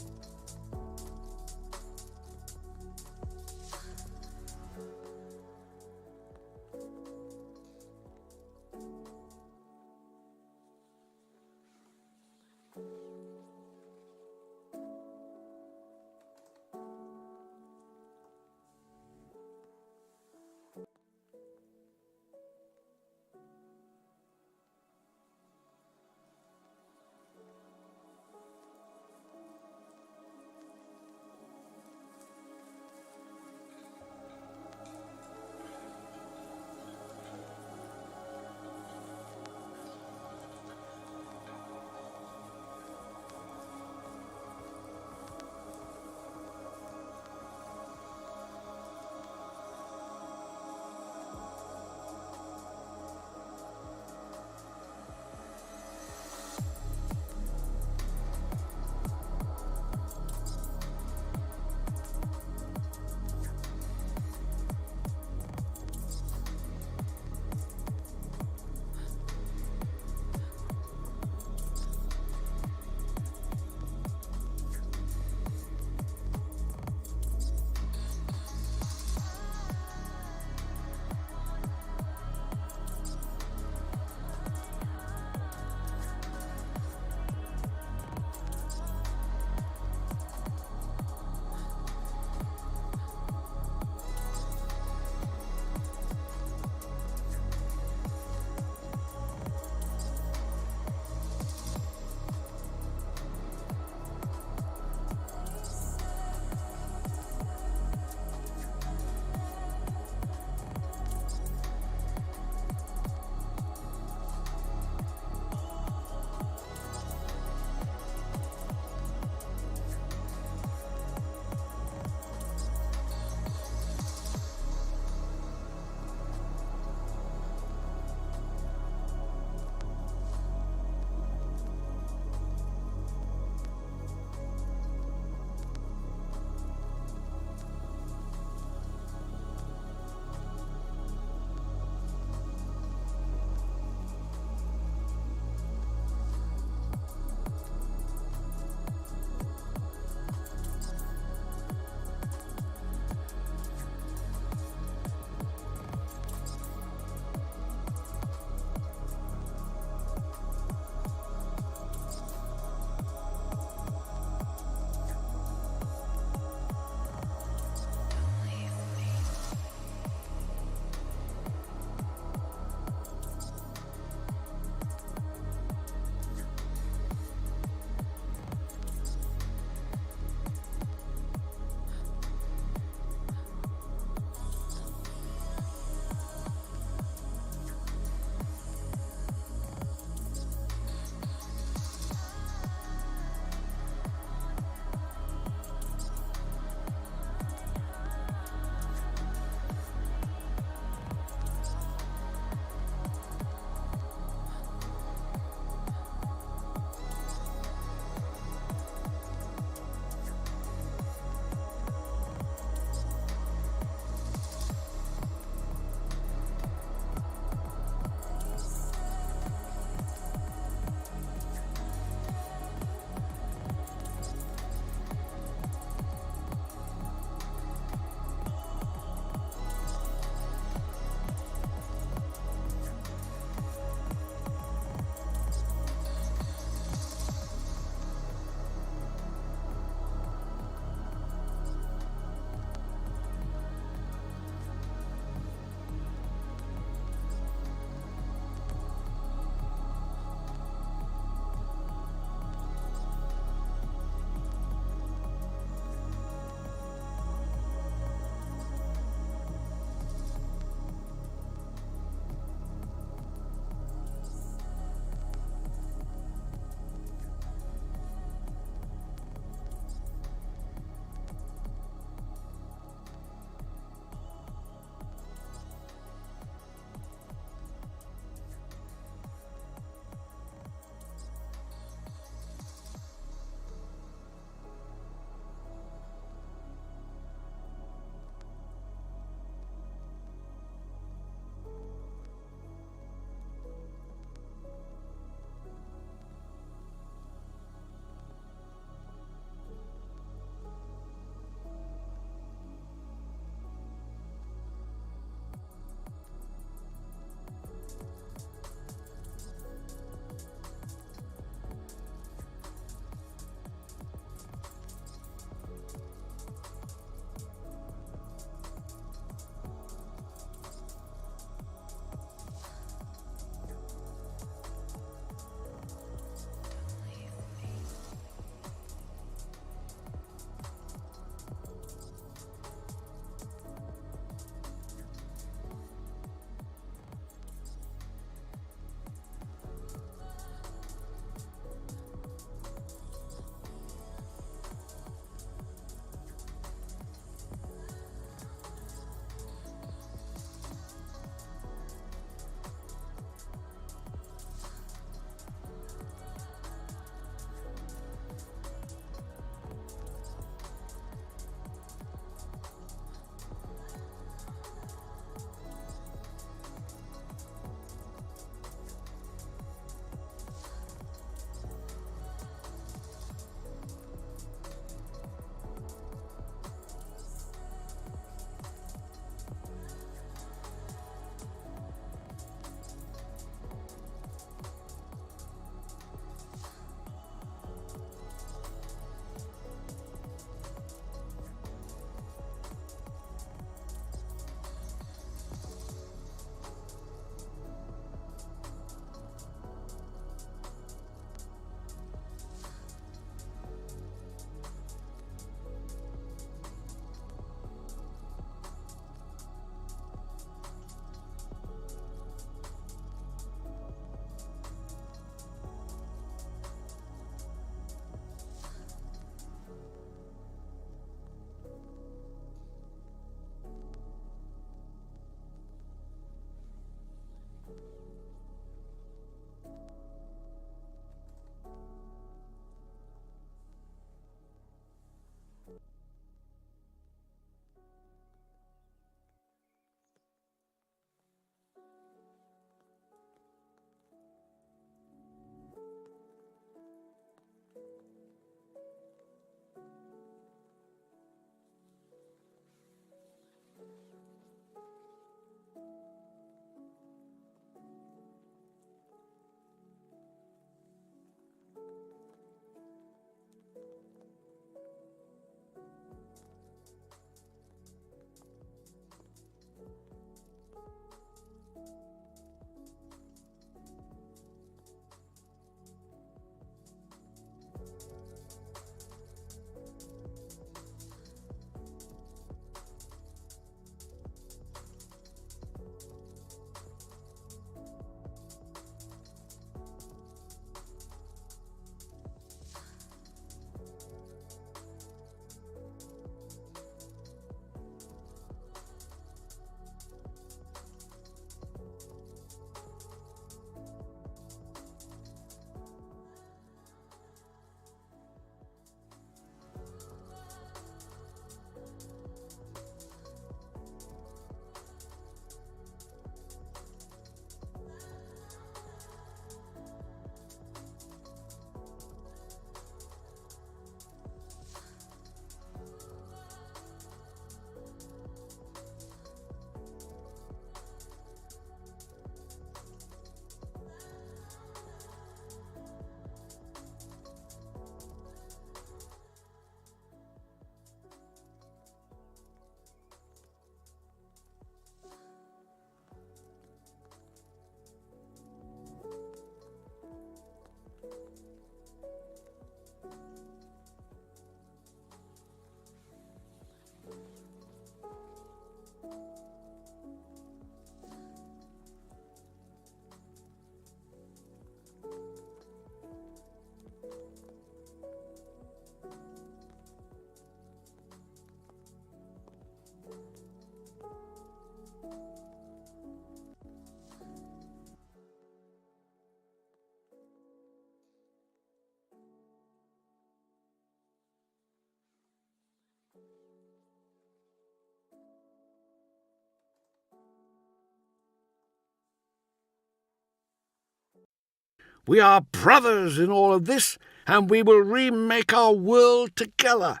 We are brothers in all of this, and we will remake our world together."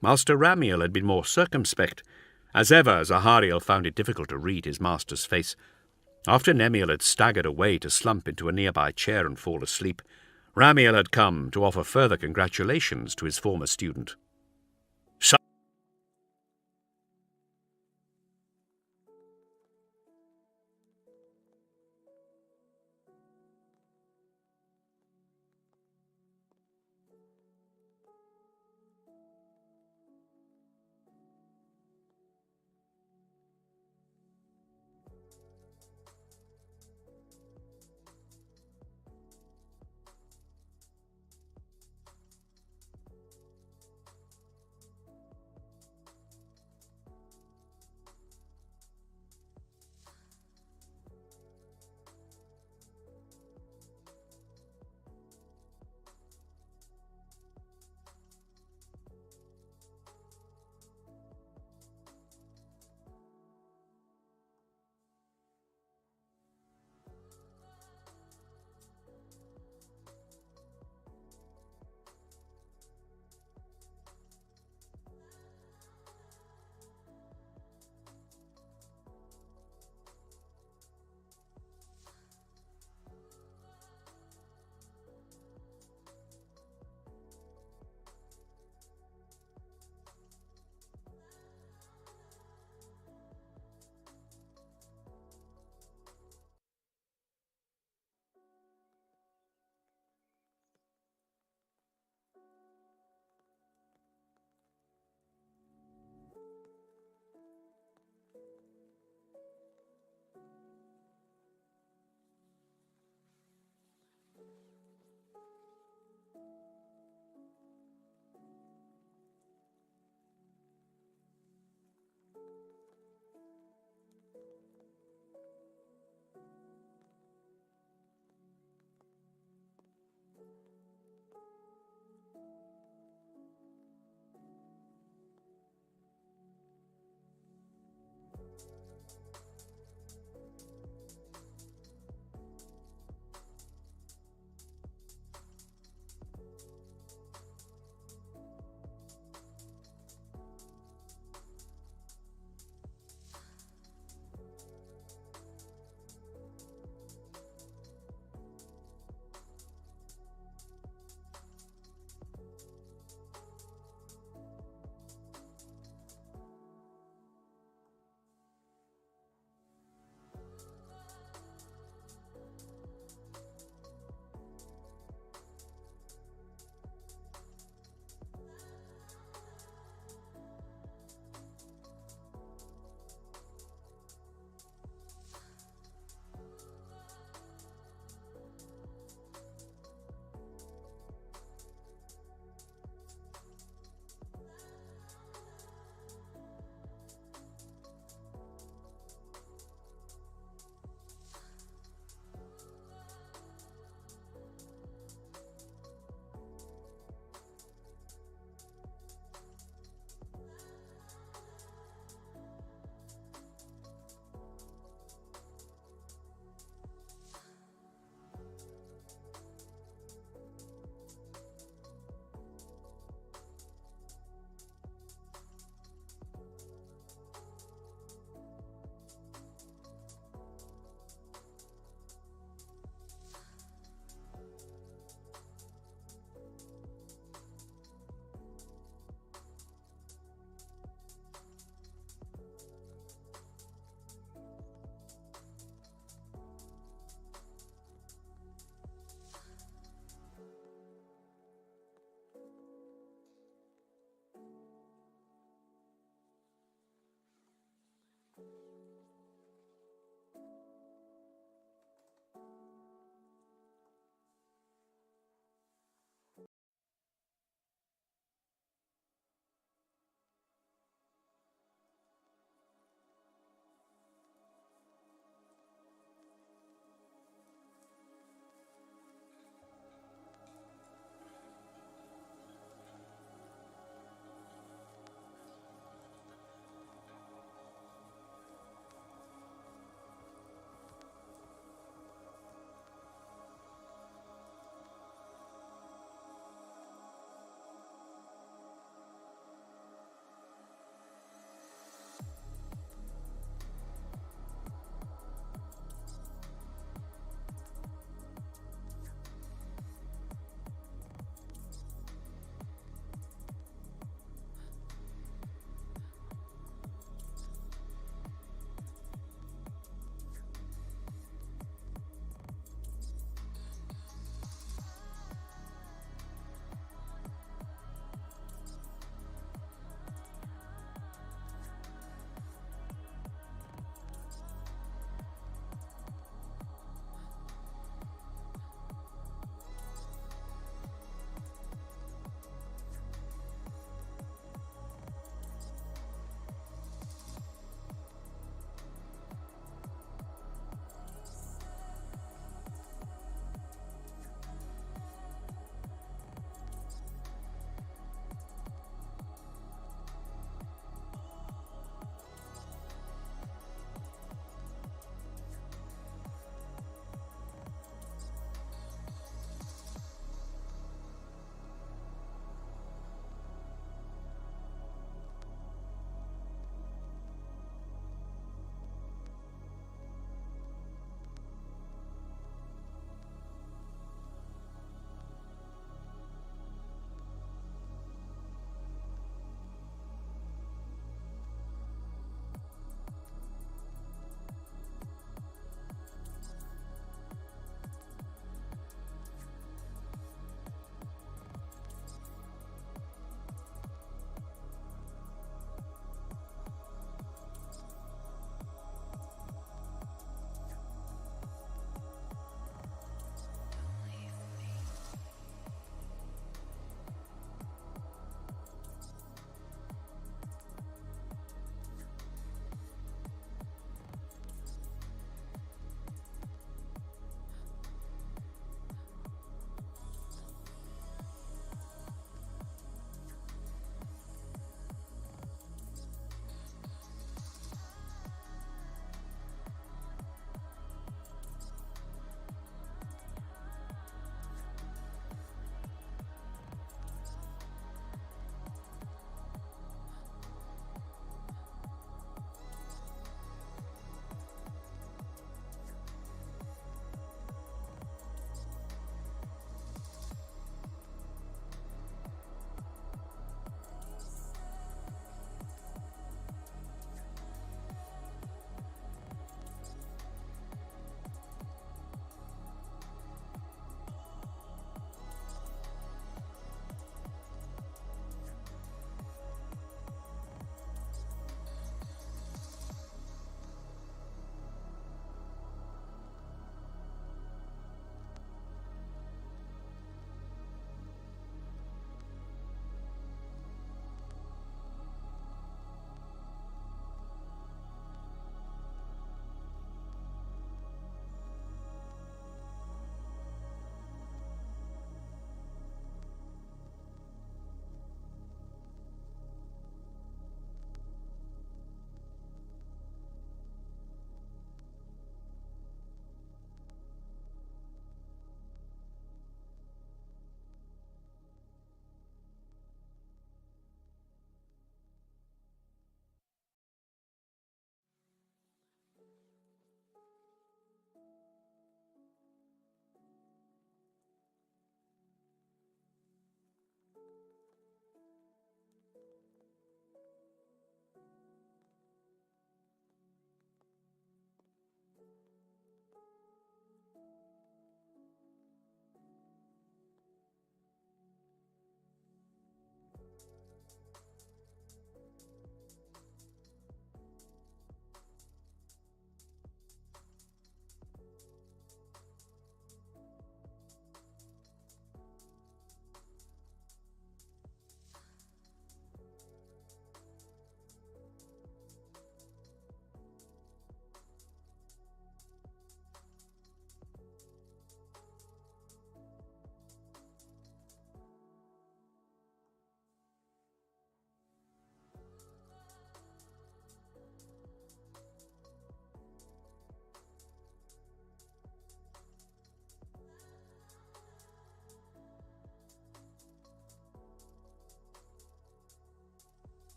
Master Ramiel had been more circumspect. As ever, Zahariel found it difficult to read his master's face. After Nemiel had staggered away to slump into a nearby chair and fall asleep, Ramiel had come to offer further congratulations to his former student.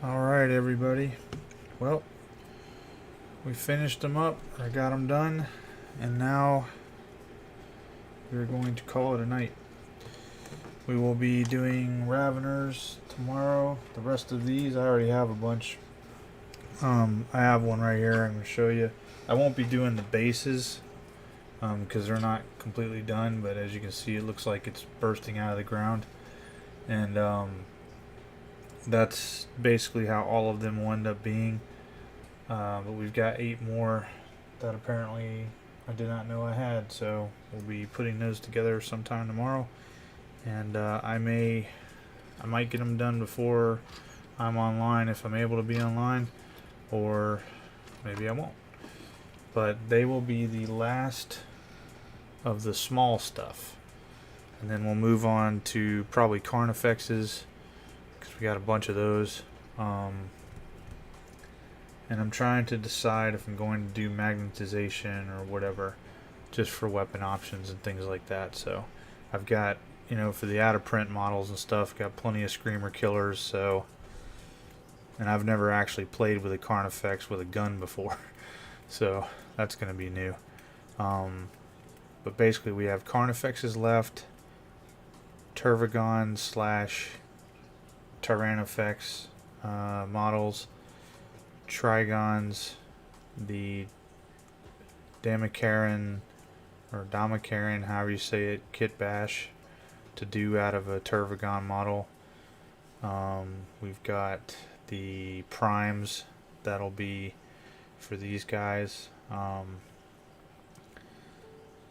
Alright, everybody. Well, we finished them up. I got them done. And now we're going to call it a night. We will be doing Raveners tomorrow. The rest of these, I already have a bunch. I have one right here I'm going to show you. I won't be doing the bases because they're not completely done, but as you can see, it looks like it's bursting out of the ground. And that's basically how all of them will end up being. But we've got 8 more that apparently I did not know I had, so we'll be putting those together sometime tomorrow. And I might get them done before I'm online if I'm able to be online, or maybe I won't. But they will be the last of the small stuff, and then we'll move on to probably Carnifexes because we got a bunch of those. And I'm trying to decide if I'm going to do magnetization or whatever, just for weapon options and things like that. So I've got, you know, for the out of print models and stuff, got plenty of Screamer killers. So, and I've never actually played with a Carnifex with a gun before, so that's going to be new. But basically, we have Carnifexes left, Tervagon / Tyrannofex models, Trigons, the Damacaran or Damacaran, however you say it, Kit Bash to do out of a Tervagon model. We've got the primes that'll be for these guys,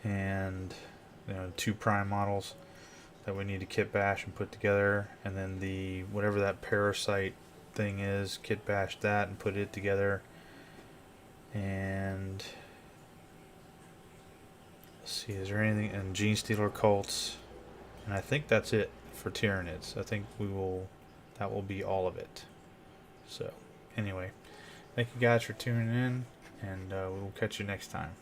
and you know, 2 prime models that we need to kit bash and put together, and then the whatever that parasite thing is, kit bash that and put it together. And let's see, is there anything? And Gene Stealer Cults, and I think that's it for Tyranids. I think that will be all of it. So anyway, thank you guys for tuning in, and we will catch you next time.